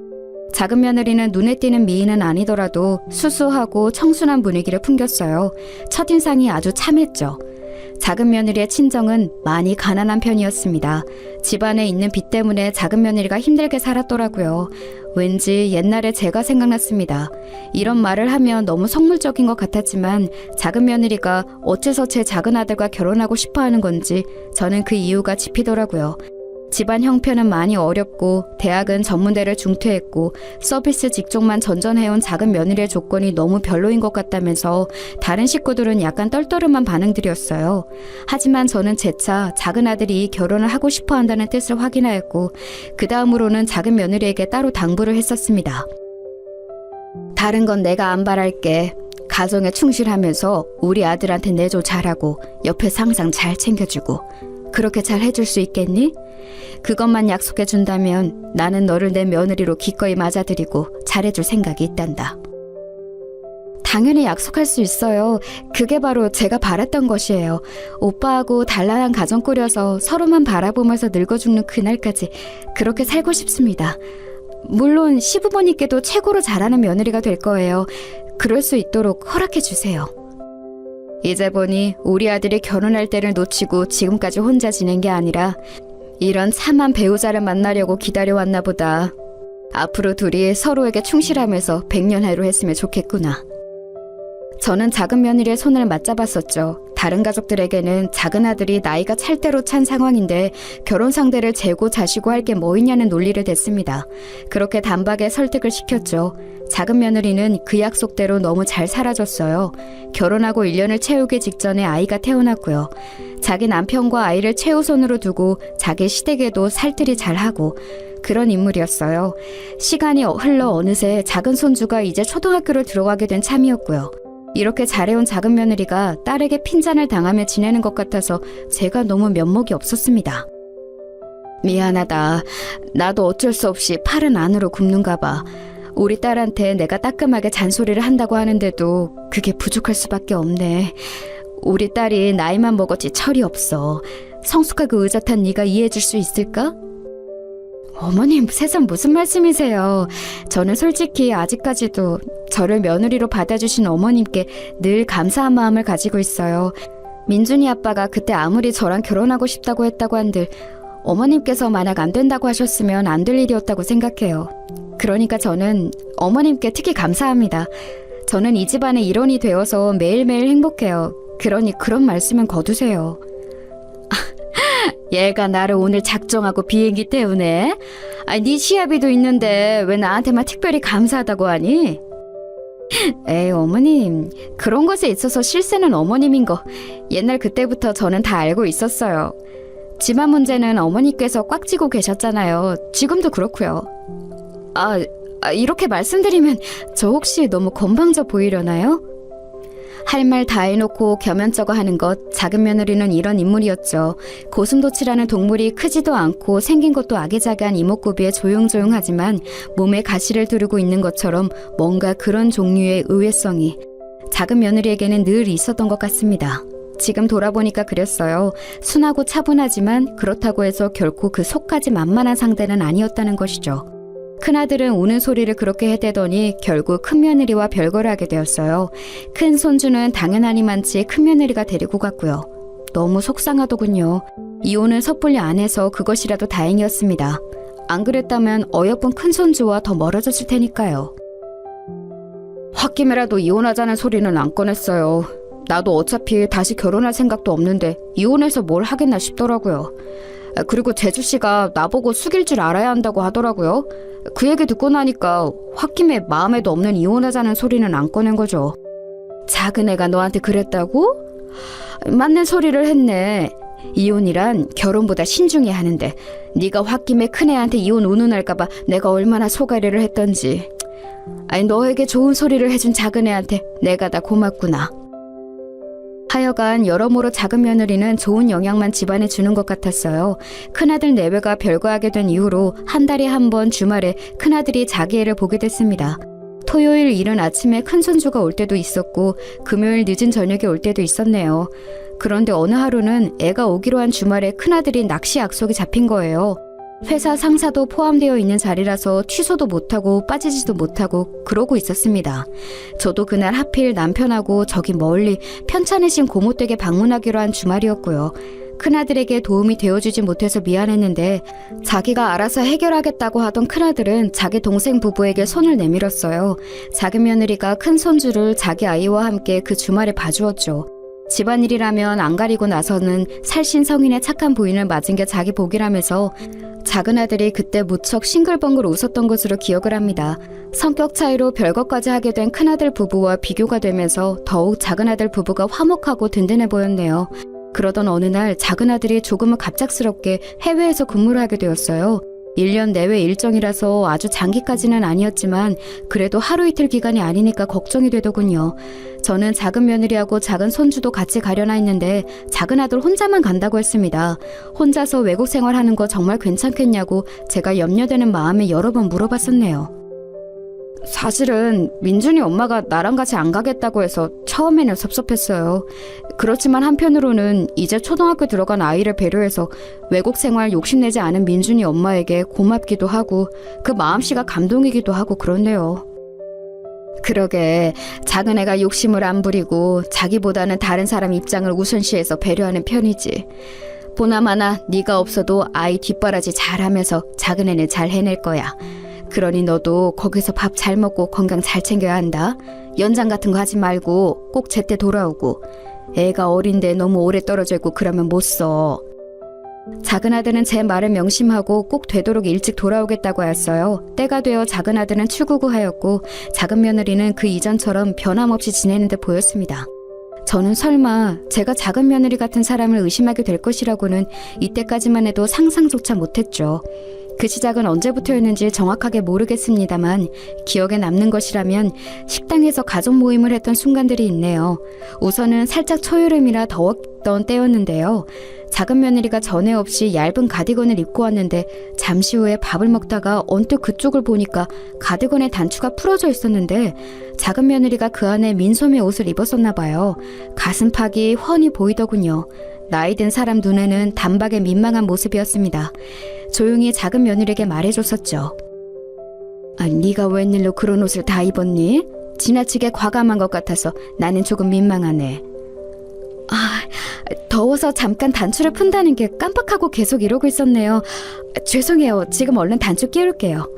작은 며느리는 눈에 띄는 미인은 아니더라도 수수하고 청순한 분위기를 풍겼어요. 첫인상이 아주 참했죠. 작은 며느리의 친정은 많이 가난한 편이었습니다. 집안에 있는 빚 때문에 작은 며느리가 힘들게 살았더라고요. 왠지 옛날에 제가 생각났습니다. 이런 말을 하면 너무 속물적인 것 같았지만 작은 며느리가 어째서 제 작은 아들과 결혼하고 싶어 하는 건지 저는 그 이유가 짚이더라고요. 집안 형편은 많이 어렵고 대학은 전문대를 중퇴했고 서비스 직종만 전전해온 작은 며느리의 조건이 너무 별로인 것 같다면서 다른 식구들은 약간 떨떠름한 반응들이었어요. 하지만 저는 재차 작은 아들이 결혼을 하고 싶어 한다는 뜻을 확인하였고 그 다음으로는 작은 며느리에게 따로 당부를 했었습니다. 다른 건 내가 안 바랄게. 가정에 충실하면서 우리 아들한테 내조 잘하고 옆에서 항상 잘 챙겨주고 그렇게 잘 해줄 수 있겠니? 그것만 약속해준다면 나는 너를 내 며느리로 기꺼이 맞아들이고 잘해줄 생각이 있단다. 당연히 약속할 수 있어요. 그게 바로 제가 바랐던 것이에요. 오빠하고 단란한 가정 꾸려서 서로만 바라보면서 늙어 죽는 그날까지 그렇게 살고 싶습니다. 물론 시부모님께도 최고로 잘하는 며느리가 될 거예요. 그럴 수 있도록 허락해 주세요. 이제 보니 우리 아들이 결혼할 때를 놓치고 지금까지 혼자 지낸 게 아니라 이런 참한 배우자를 만나려고 기다려왔나 보다. 앞으로 둘이 서로에게 충실하면서 백년해로 했으면 좋겠구나. 저는 작은 며느리의 손을 맞잡았었죠. 다른 가족들에게는 작은 아들이 나이가 찰 대로 찬 상황인데 결혼 상대를 재고 자시고 할 게 뭐 있냐는 논리를 댔습니다. 그렇게 단박에 설득을 시켰죠. 작은 며느리는 그 약속대로 너무 잘 살아줬어요. 결혼하고 1년을 채우기 직전에 아이가 태어났고요. 자기 남편과 아이를 최우선으로 두고 자기 시댁에도 살뜰히 잘하고 그런 인물이었어요. 시간이 흘러 어느새 작은 손주가 이제 초등학교를 들어가게 된 참이었고요. 이렇게 잘해온 작은 며느리가 딸에게 핀잔을 당하며 지내는 것 같아서 제가 너무 면목이 없었습니다. 미안하다. 나도 어쩔 수 없이 팔은 안으로 굽는가 봐. 우리 딸한테 내가 따끔하게 잔소리를 한다고 하는데도 그게 부족할 수밖에 없네. 우리 딸이 나이만 먹었지 철이 없어. 성숙하고 의젓한 네가 이해해줄 수 있을까? 어머님, 세상 무슨 말씀이세요. 저는 솔직히 아직까지도 저를 며느리로 받아주신 어머님께 늘 감사한 마음을 가지고 있어요. 민준이 아빠가 그때 아무리 저랑 결혼하고 싶다고 했다고 한들 어머님께서 만약 안 된다고 하셨으면 안 될 일이었다고 생각해요. 그러니까 저는 어머님께 특히 감사합니다. 저는 이 집안의 일원이 되어서 매일매일 행복해요. 그러니 그런 말씀은 거두세요. 얘가 나를 오늘 작정하고 비행기 때우네. 네 시합이도 있는데 왜 나한테만 특별히 감사하다고 하니? 에이 어머님, 그런 것에 있어서 실세는 어머님인 거 옛날 그때부터 저는 다 알고 있었어요. 집안 문제는 어머니께서 꽉 쥐고 계셨잖아요. 지금도 그렇고요. 이렇게 말씀드리면 저 혹시 너무 건방져 보이려나요? 할 말 다 해놓고 겸연쩍어 하는 것, 작은 며느리는 이런 인물이었죠. 고슴도치라는 동물이 크지도 않고 생긴 것도 아기자기한 이목구비에 조용조용하지만 몸에 가시를 두르고 있는 것처럼 뭔가 그런 종류의 의외성이 작은 며느리에게는 늘 있었던 것 같습니다. 지금 돌아보니까 그랬어요. 순하고 차분하지만 그렇다고 해서 결코 그 속까지 만만한 상대는 아니었다는 것이죠. 큰아들은 우는 소리를 그렇게 해대더니 결국 큰며느리와 별거를 하게 되었어요. 큰 손주는 당연하니만치 큰며느리가 데리고 갔고요. 너무 속상하더군요. 이혼을 섣불리 안 해서 그것이라도 다행이었습니다. 안 그랬다면 어여쁜 큰손주와 더 멀어졌을 테니까요. 홧김에라도 이혼하자는 소리는 안 꺼냈어요. 나도 어차피 다시 결혼할 생각도 없는데 이혼해서 뭘 하겠나 싶더라고요. 그리고 재주씨가 나보고 숙일 줄 알아야 한다고 하더라고요. 그 얘기 듣고 나니까 홧김에 마음에도 없는 이혼하자는 소리는 안 꺼낸 거죠. 작은 애가 너한테 그랬다고? 맞는 소리를 했네. 이혼이란 결혼보다 신중히 하는데 네가 홧김에 큰애한테 이혼 운운할까봐 내가 얼마나 소가리를 했던지. 너에게 좋은 소리를 해준 작은애한테 내가 다 고맙구나. 하여간 여러모로 작은 며느리는 좋은 영향만 집안에 주는 것 같았어요. 큰아들 내외가 별거하게 된 이후로 한 달에 한 번 주말에 큰아들이 자기 애를 보게 됐습니다. 토요일 이른 아침에 큰손주가 올 때도 있었고 금요일 늦은 저녁에 올 때도 있었네요. 그런데 어느 하루는 애가 오기로 한 주말에 큰아들이 낚시 약속이 잡힌 거예요. 회사 상사도 포함되어 있는 자리라서 취소도 못하고 빠지지도 못하고 그러고 있었습니다. 저도 그날 하필 남편하고 저기 멀리 편찮으신 고모댁에 방문하기로 한 주말이었고요. 큰아들에게 도움이 되어주지 못해서 미안했는데 자기가 알아서 해결하겠다고 하던 큰아들은 자기 동생 부부에게 손을 내밀었어요. 작은 며느리가 큰 손주를 자기 아이와 함께 그 주말에 봐주었죠. 집안일이라면 안 가리고 나서는 살신 성인의 착한 부인을 맞은 게 자기 복이라면서 작은 아들이 그때 무척 싱글벙글 웃었던 것으로 기억을 합니다. 성격 차이로 별것까지 하게 된 큰아들 부부와 비교가 되면서 더욱 작은 아들 부부가 화목하고 든든해 보였네요. 그러던 어느 날 작은 아들이 조금은 갑작스럽게 해외에서 근무를 하게 되었어요. 1년 내외 일정이라서 아주 장기까지는 아니었지만 그래도 하루 이틀 기간이 아니니까 걱정이 되더군요. 저는 작은 며느리하고 작은 손주도 같이 가려나 했는데 작은 아들 혼자만 간다고 했습니다. 혼자서 외국 생활하는 거 정말 괜찮겠냐고 제가 염려되는 마음에 여러 번 물어봤었네요. 사실은 민준이 엄마가 나랑 같이 안 가겠다고 해서 처음에는 섭섭했어요. 그렇지만 한편으로는 이제 초등학교 들어간 아이를 배려해서 외국 생활 욕심내지 않은 민준이 엄마에게 고맙기도 하고 그 마음씨가 감동이기도 하고 그렇네요. 그러게 작은 애가 욕심을 안 부리고 자기보다는 다른 사람 입장을 우선시해서 배려하는 편이지. 보나마나 네가 없어도 아이 뒷바라지 잘하면서 작은 애는 잘 해낼 거야. 그러니 너도 거기서 밥 잘 먹고 건강 잘 챙겨야 한다. 연장 같은 거 하지 말고 꼭 제때 돌아오고. 애가 어린데 너무 오래 떨어져 있고 그러면 못 써. 작은 아들은 제 말을 명심하고 꼭 되도록 일찍 돌아오겠다고 하였어요. 때가 되어 작은 아들은 출국하였고 작은 며느리는 그 이전처럼 변함없이 지내는 듯 보였습니다. 저는 설마 제가 작은 며느리 같은 사람을 의심하게 될 것이라고는 이때까지만 해도 상상조차 못했죠. 그 시작은 언제부터였는지 정확하게 모르겠습니다만 기억에 남는 것이라면 식당에서 가족 모임을 했던 순간들이 있네요. 우선은 살짝 초여름이라 더웠던 때였는데요. 작은 며느리가 전에 없이 얇은 가디건을 입고 왔는데 잠시 후에 밥을 먹다가 언뜻 그쪽을 보니까 가디건의 단추가 풀어져 있었는데 작은 며느리가 그 안에 민소매 옷을 입었었나 봐요. 가슴팍이 훤히 보이더군요. 나이 든 사람 눈에는 단박에 민망한 모습이었습니다. 조용히 작은 며느리에게 말해줬었죠. 네가 웬일로 그런 옷을 다 입었니? 지나치게 과감한 것 같아서 나는 조금 민망하네. 더워서 잠깐 단추를 푼다는 게 깜빡하고 계속 이러고 있었네요. 죄송해요. 지금 얼른 단추 끼울게요.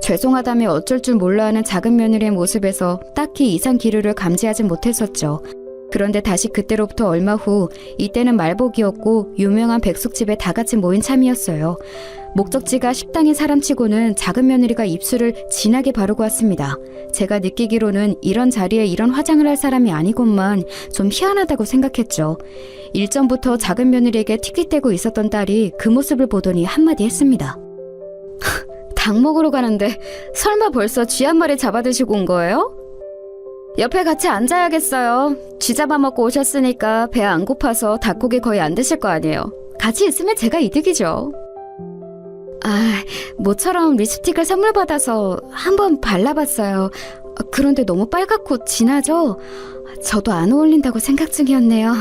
죄송하다며 어쩔 줄 몰라 하는 작은 며느리의 모습에서 딱히 이상 기류를 감지하지 못했었죠. 그런데 다시 그때로부터 얼마 후, 이때는 말복이었고 유명한 백숙집에 다 같이 모인 참이었어요. 목적지가 식당인 사람치고는 작은 며느리가 입술을 진하게 바르고 왔습니다. 제가 느끼기로는 이런 자리에 이런 화장을 할 사람이 아니건만 좀 희한하다고 생각했죠. 일전부터 작은 며느리에게 틱틱대고 있었던 딸이 그 모습을 보더니 한마디 했습니다. 닭 먹으러 가는데 설마 벌써 쥐 한 마리 잡아드시고 온 거예요? 옆에 같이 앉아야겠어요. 쥐 잡아먹고 오셨으니까 배 안 고파서 닭고기 거의 안 드실 거 아니에요. 같이 있으면 제가 이득이죠. 모처럼 립스틱을 선물 받아서 한번 발라봤어요. 그런데 너무 빨갛고 진하죠? 저도 안 어울린다고 생각 중이었네요.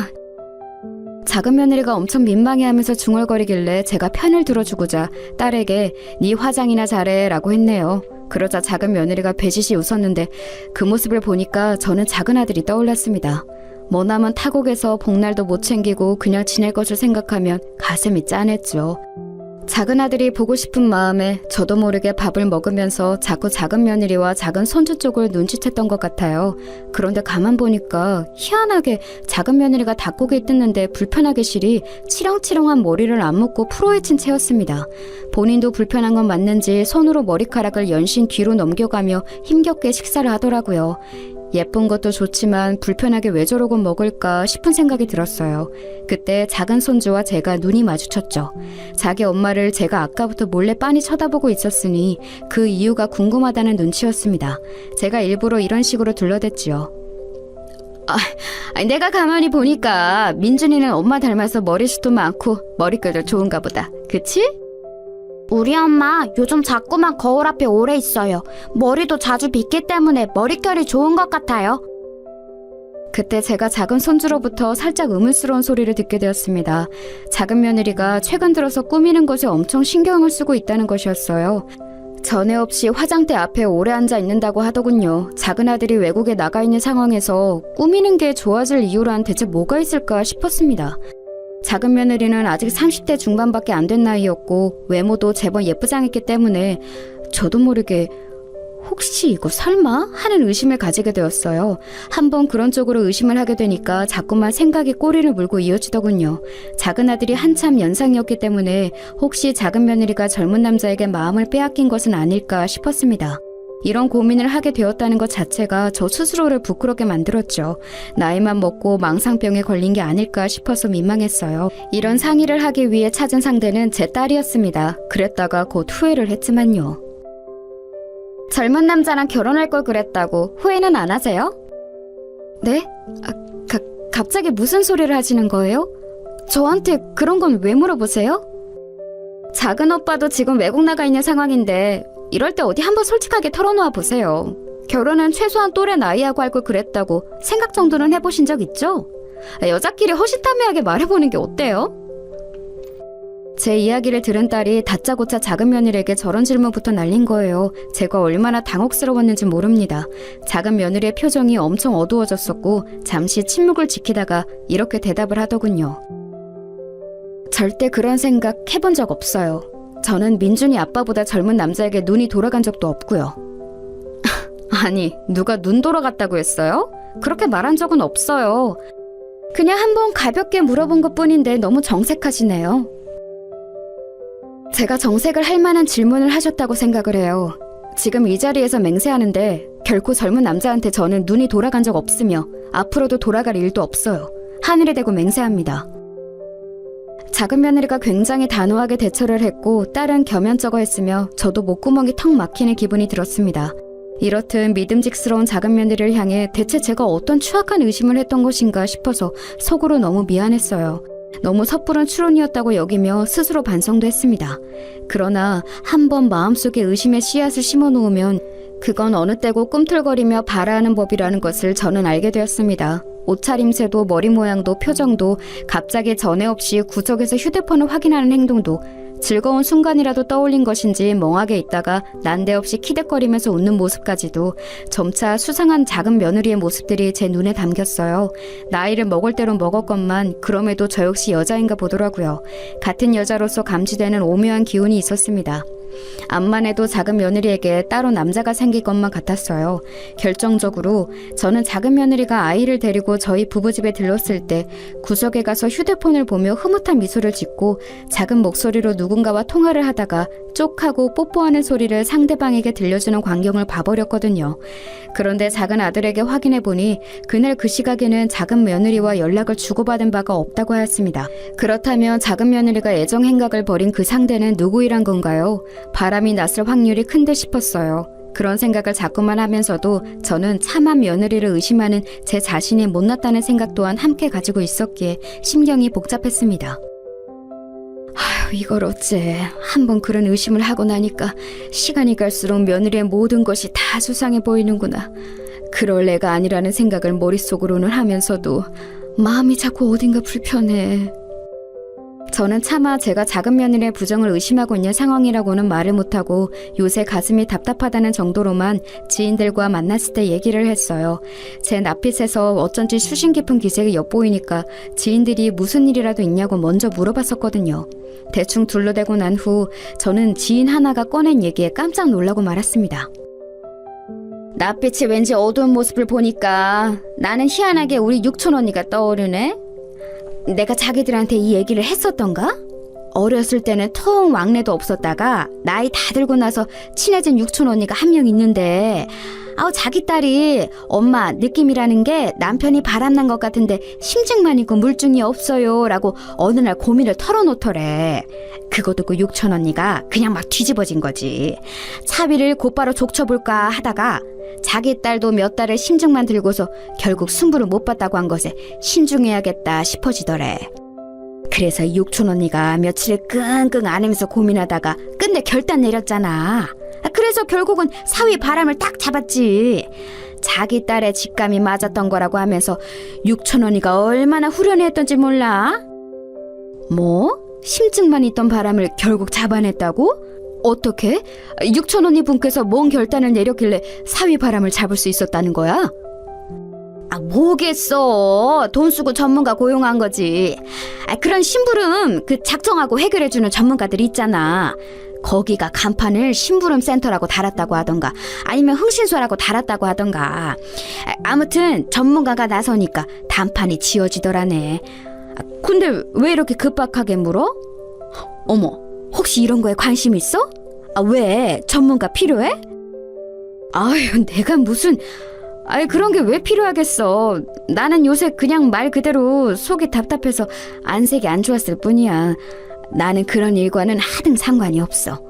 작은 며느리가 엄청 민망해하면서 중얼거리길래 제가 편을 들어주고자 딸에게 네 화장이나 잘해 라고 했네요. 그러자 작은 며느리가 배짓이 웃었는데 그 모습을 보니까 저는 작은 아들이 떠올랐습니다. 머나먼 타국에서 복날도 못 챙기고 그냥 지낼 것을 생각하면 가슴이 짠했죠. 작은 아들이 보고 싶은 마음에 저도 모르게 밥을 먹으면서 자꾸 작은 며느리와 작은 손주 쪽을 눈치챘던 것 같아요. 그런데 가만 보니까 희한하게 작은 며느리가 닭고기 뜯는데 불편하기 싫이 치렁치렁한 머리를 안 묶고 풀어헤친 채였습니다. 본인도 불편한 건 맞는지 손으로 머리카락을 연신 뒤로 넘겨가며 힘겹게 식사를 하더라고요. 예쁜 것도 좋지만 불편하게 왜 저러고 먹을까 싶은 생각이 들었어요. 그때 작은 손주와 제가 눈이 마주쳤죠. 자기 엄마를 제가 아까부터 몰래 빤히 쳐다보고 있었으니 그 이유가 궁금하다는 눈치였습니다. 제가 일부러 이런 식으로 둘러댔지요. 내가 가만히 보니까 민준이는 엄마 닮아서 머리숱도 많고 머릿결도 좋은가 보다. 그치? 우리 엄마 요즘 자꾸만 거울 앞에 오래 있어요. 머리도 자주 빗기 때문에 머릿결이 좋은 것 같아요. 그때 제가 작은 손주로부터 살짝 의문스러운 소리를 듣게 되었습니다. 작은 며느리가 최근 들어서 꾸미는 것에 엄청 신경을 쓰고 있다는 것이었어요. 전에 없이 화장대 앞에 오래 앉아 있는다고 하더군요. 작은 아들이 외국에 나가 있는 상황에서 꾸미는 게 좋아질 이유란 대체 뭐가 있을까 싶었습니다. 작은 며느리는 아직 30대 중반밖에 안 된 나이였고 외모도 제법 예쁘장했기 때문에 저도 모르게 혹시 이거 설마? 하는 의심을 가지게 되었어요. 한번 그런 쪽으로 의심을 하게 되니까 자꾸만 생각이 꼬리를 물고 이어지더군요. 작은 아들이 한참 연상이었기 때문에 혹시 작은 며느리가 젊은 남자에게 마음을 빼앗긴 것은 아닐까 싶었습니다. 이런 고민을 하게 되었다는 것 자체가 저 스스로를 부끄럽게 만들었죠. 나이만 먹고 망상병에 걸린 게 아닐까 싶어서 민망했어요. 이런 상의를 하기 위해 찾은 상대는 제 딸이었습니다. 그랬다가 곧 후회를 했지만요. 젊은 남자랑 결혼할 걸 그랬다고 후회는 안 하세요? 네? 갑자기 무슨 소리를 하시는 거예요? 저한테 그런 건 왜 물어보세요? 작은 오빠도 지금 외국 나가 있는 상황인데 이럴 때 어디 한번 솔직하게 털어놓아 보세요. 결혼은 최소한 또래 나이하고 할 걸 그랬다고 생각 정도는 해보신 적 있죠? 여자끼리 허심탄회하게 말해보는 게 어때요? 제 이야기를 들은 딸이 다짜고짜 작은 며느리에게 저런 질문부터 날린 거예요. 제가 얼마나 당혹스러웠는지 모릅니다. 작은 며느리의 표정이 엄청 어두워졌었고 잠시 침묵을 지키다가 이렇게 대답을 하더군요. 절대 그런 생각 해본 적 없어요. 저는 민준이 아빠보다 젊은 남자에게 눈이 돌아간 적도 없고요. 아니, 누가 눈 돌아갔다고 했어요? 그렇게 말한 적은 없어요. 그냥 한번 가볍게 물어본 것뿐인데 너무 정색하시네요. 제가 정색을 할 만한 질문을 하셨다고 생각을 해요. 지금 이 자리에서 맹세하는데 결코 젊은 남자한테 저는 눈이 돌아간 적 없으며 앞으로도 돌아갈 일도 없어요. 하늘에 대고 맹세합니다. 작은 며느리가 굉장히 단호하게 대처를 했고 딸은 겸연쩍어 했으며 저도 목구멍이 턱 막히는 기분이 들었습니다. 이렇듯 믿음직스러운 작은 며느리를 향해 대체 제가 어떤 추악한 의심을 했던 것인가 싶어서 속으로 너무 미안했어요. 너무 섣부른 추론이었다고 여기며 스스로 반성도 했습니다. 그러나 한번 마음속에 의심의 씨앗을 심어놓으면 그건 어느 때고 꿈틀거리며 발아하는 법이라는 것을 저는 알게 되었습니다. 옷차림새도 머리 모양도 표정도 갑자기 전에 없이 구석에서 휴대폰을 확인하는 행동도 즐거운 순간이라도 떠올린 것인지 멍하게 있다가 난데없이 키득거리면서 웃는 모습까지도 점차 수상한 작은 며느리의 모습들이 제 눈에 담겼어요. 나이를 먹을 대로 먹었건만 그럼에도 저 역시 여자인가 보더라고요. 같은 여자로서 감지되는 오묘한 기운이 있었습니다. 암만 해도 작은 며느리에게 따로 남자가 생길 것만 같았어요. 결정적으로 저는 작은 며느리가 아이를 데리고 저희 부부집에 들렀을 때 구석에 가서 휴대폰을 보며 흐뭇한 미소를 짓고 작은 목소리로 누군가와 통화를 하다가 쪽하고 뽀뽀하는 소리를 상대방에게 들려주는 광경을 봐버렸거든요. 그런데 작은 아들에게 확인해보니 그날 그 시각에는 작은 며느리와 연락을 주고받은 바가 없다고 하였습니다. 그렇다면 작은 며느리가 애정 행각을 벌인 그 상대는 누구이란 건가요? 바람이 났을 확률이 큰데 싶었어요. 그런 생각을 자꾸만 하면서도 저는 참한 며느리를 의심하는 제 자신이 못났다는 생각 또한 함께 가지고 있었기에 심경이 복잡했습니다. 아휴, 이걸 어째. 한번 그런 의심을 하고 나니까 시간이 갈수록 며느리의 모든 것이 다 수상해 보이는구나. 그럴 애가 아니라는 생각을 머릿속으로는 하면서도 마음이 자꾸 어딘가 불편해. 저는 차마 제가 작은 며느리의 부정을 의심하고 있는 상황이라고는 말을 못하고 요새 가슴이 답답하다는 정도로만 지인들과 만났을 때 얘기를 했어요. 제 낯빛에서 어쩐지 수신 깊은 기색이 엿보이니까 지인들이 무슨 일이라도 있냐고 먼저 물어봤었거든요. 대충 둘러대고 난 후 저는 지인 하나가 꺼낸 얘기에 깜짝 놀라고 말았습니다. 낯빛이 왠지 어두운 모습을 보니까 나는 희한하게 우리 육촌 언니가 떠오르네. 내가 자기들한테 이 얘기를 했었던가? 어렸을 때는 통 왕래도 없었다가 나이 다 들고 나서 친해진 육촌 언니가 한 명 있는데 자기 딸이 엄마 느낌이라는 게 남편이 바람난 것 같은데 심증만 있고 물증이 없어요 라고 어느 날 고민을 털어놓더래. 그거 듣고 육촌 언니가 그냥 막 뒤집어진 거지. 차비를 곧바로 족쳐볼까 하다가 자기 딸도 몇 달을 심증만 들고서 결국 승부를 못 봤다고 한 것에 신중해야겠다 싶어지더래. 그래서 육촌 언니가 며칠을 끙끙 앓으면서 고민하다가 끝내 결단 내렸잖아. 그래서 결국은 사위 바람을 딱 잡았지. 자기 딸의 직감이 맞았던 거라고 하면서 육촌 언니가 얼마나 후련했던지 몰라? 뭐? 심증만 있던 바람을 결국 잡아냈다고? 어떻게? 육촌 언니 분께서 뭔 결단을 내렸길래 사위 바람을 잡을 수 있었다는 거야? 뭐겠어. 돈 쓰고 전문가 고용한 거지. 그런 심부름 작정하고 해결해주는 전문가들 있잖아. 거기가 간판을 심부름 센터라고 달았다고 하던가 아니면 흥신소라고 달았다고 하던가. 아무튼 전문가가 나서니까 단판이 지어지더라네. 근데 왜 이렇게 급박하게 물어? 어머, 혹시 이런 거에 관심 있어? 왜? 전문가 필요해? 아유, 내가 무슨... 그런 게 왜 필요하겠어. 나는 요새 그냥 말 그대로 속이 답답해서 안색이 안 좋았을 뿐이야. 나는 그런 일과는 하등 상관이 없어.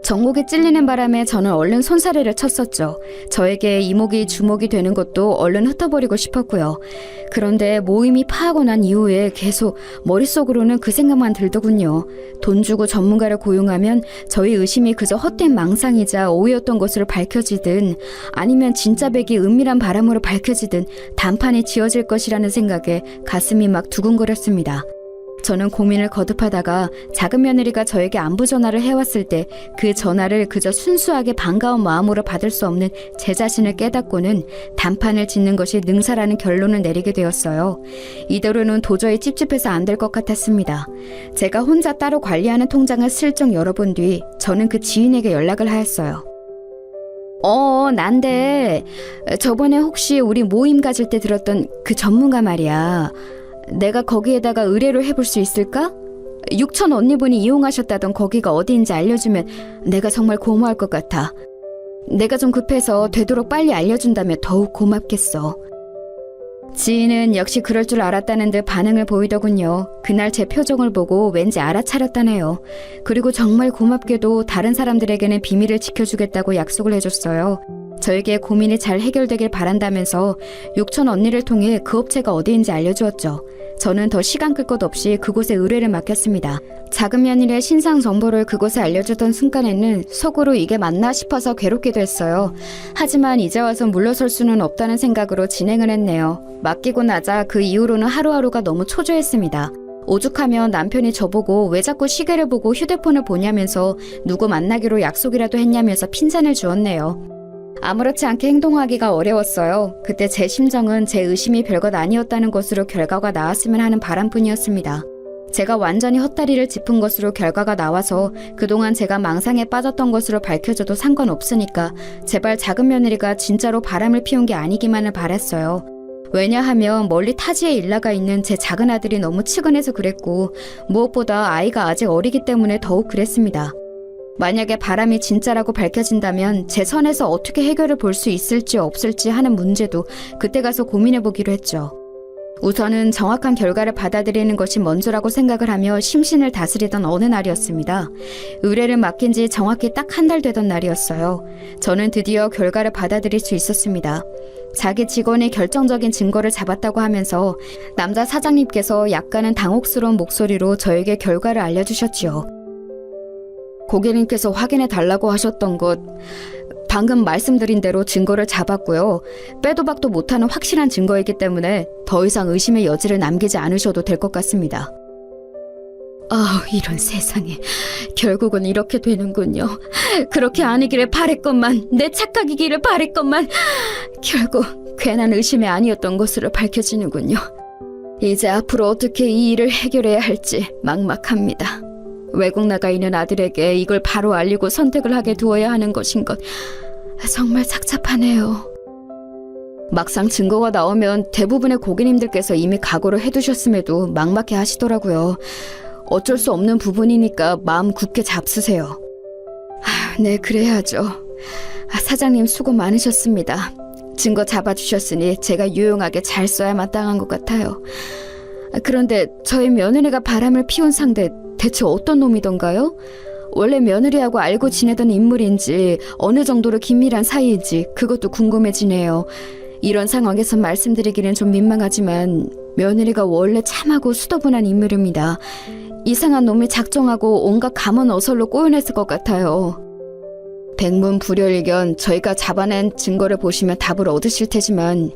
정목에 찔리는 바람에 저는 얼른 손사래를 쳤었죠. 저에게 이목이 주목이 되는 것도 얼른 흩어버리고 싶었고요. 그런데 모임이 파하고 난 이후에 계속 머릿속으로는 그 생각만 들더군요. 돈 주고 전문가를 고용하면 저희 의심이 그저 헛된 망상이자 오해였던 것으로 밝혀지든 아니면 진짜 백이 은밀한 바람으로 밝혀지든 단판이 지어질 것이라는 생각에 가슴이 막 두근거렸습니다. 저는 고민을 거듭하다가 작은 며느리가 저에게 안부 전화를 해왔을 때 그 전화를 그저 순수하게 반가운 마음으로 받을 수 없는 제 자신을 깨닫고는 단판을 짓는 것이 능사라는 결론을 내리게 되었어요. 이대로는 도저히 찝찝해서 안 될 것 같았습니다. 제가 혼자 따로 관리하는 통장을 슬쩍 열어본 뒤 저는 그 지인에게 연락을 하였어요. 난데 저번에 혹시 우리 모임 가질 때 들었던 그 전문가 말이야. 내가 거기에다가 의뢰를 해볼 수 있을까? 육촌 언니분이 이용하셨다던 거기가 어디인지 알려주면 내가 정말 고마울 것 같아. 내가 좀 급해서 되도록 빨리 알려준다면 더욱 고맙겠어. 지인은 역시 그럴 줄 알았다는 듯 반응을 보이더군요. 그날 제 표정을 보고 왠지 알아차렸다네요. 그리고 정말 고맙게도 다른 사람들에게는 비밀을 지켜주겠다고 약속을 해줬어요. 저에게 고민이 잘 해결되길 바란다면서 육촌 언니를 통해 그 업체가 어디인지 알려주었죠. 저는 더 시간 끌 것 없이 그곳에 의뢰를 맡겼습니다. 작은 며느리의 신상 정보를 그곳에 알려주던 순간에는 속으로 이게 맞나 싶어서 괴롭기도 했어요. 하지만 이제 와서 물러설 수는 없다는 생각으로 진행을 했네요. 맡기고 나자 그 이후로는 하루하루가 너무 초조했습니다. 오죽하면 남편이 저보고 왜 자꾸 시계를 보고 휴대폰을 보냐면서 누구 만나기로 약속이라도 했냐면서 핀잔을 주었네요. 아무렇지 않게 행동하기가 어려웠어요. 그때 제 심정은 제 의심이 별것 아니었다는 것으로 결과가 나왔으면 하는 바람뿐이었습니다. 제가 완전히 헛다리를 짚은 것으로 결과가 나와서 그동안 제가 망상에 빠졌던 것으로 밝혀져도 상관없으니까 제발 작은 며느리가 진짜로 바람을 피운 게 아니기만을 바랬어요. 왜냐하면 멀리 타지에 일나가 있는 제 작은 아들이 너무 측은해서 그랬고 무엇보다 아이가 아직 어리기 때문에 더욱 그랬습니다. 만약에 바람이 진짜라고 밝혀진다면 제 선에서 어떻게 해결을 볼 수 있을지 없을지 하는 문제도 그때 가서 고민해보기로 했죠. 우선은 정확한 결과를 받아들이는 것이 먼저라고 생각을 하며 심신을 다스리던 어느 날이었습니다. 의뢰를 맡긴 지 정확히 딱 한 달 되던 날이었어요. 저는 드디어 결과를 받아들일 수 있었습니다. 자기 직원이 결정적인 증거를 잡았다고 하면서 남자 사장님께서 약간은 당혹스러운 목소리로 저에게 결과를 알려주셨지요. 고객님께서 확인해 달라고 하셨던 것, 방금 말씀드린 대로 증거를 잡았고요. 빼도 박도 못하는 확실한 증거이기 때문에 더 이상 의심의 여지를 남기지 않으셔도 될 것 같습니다. 이런 세상에. 결국은 이렇게 되는군요. 그렇게 아니기를 바랬건만, 내 착각이기를 바랬건만, 결국 괜한 의심이 아니었던 것으로 밝혀지는군요. 이제 앞으로 어떻게 이 일을 해결해야 할지 막막합니다. 외국 나가 있는 아들에게 이걸 바로 알리고 선택을 하게 두어야 하는 것인 것 정말 착잡하네요. 막상 증거가 나오면 대부분의 고객님들께서 이미 각오를 해두셨음에도 막막해 하시더라고요. 어쩔 수 없는 부분이니까 마음 굳게 잡수세요. 네, 그래야죠. 사장님 수고 많으셨습니다. 증거 잡아주셨으니 제가 유용하게 잘 써야 마땅한 것 같아요. 그런데 저희 며느리가 바람을 피운 상대 대체 어떤 놈이던가요? 원래 며느리하고 알고 지내던 인물인지 어느 정도로 긴밀한 사이인지 그것도 궁금해지네요. 이런 상황에서 말씀드리기는 좀 민망하지만 며느리가 원래 참하고 수더분한 인물입니다. 이상한 놈이 작정하고 온갖 감언어설로 꼬여냈을 것 같아요. 백문불여일견 저희가 잡아낸 증거를 보시면 답을 얻으실 테지만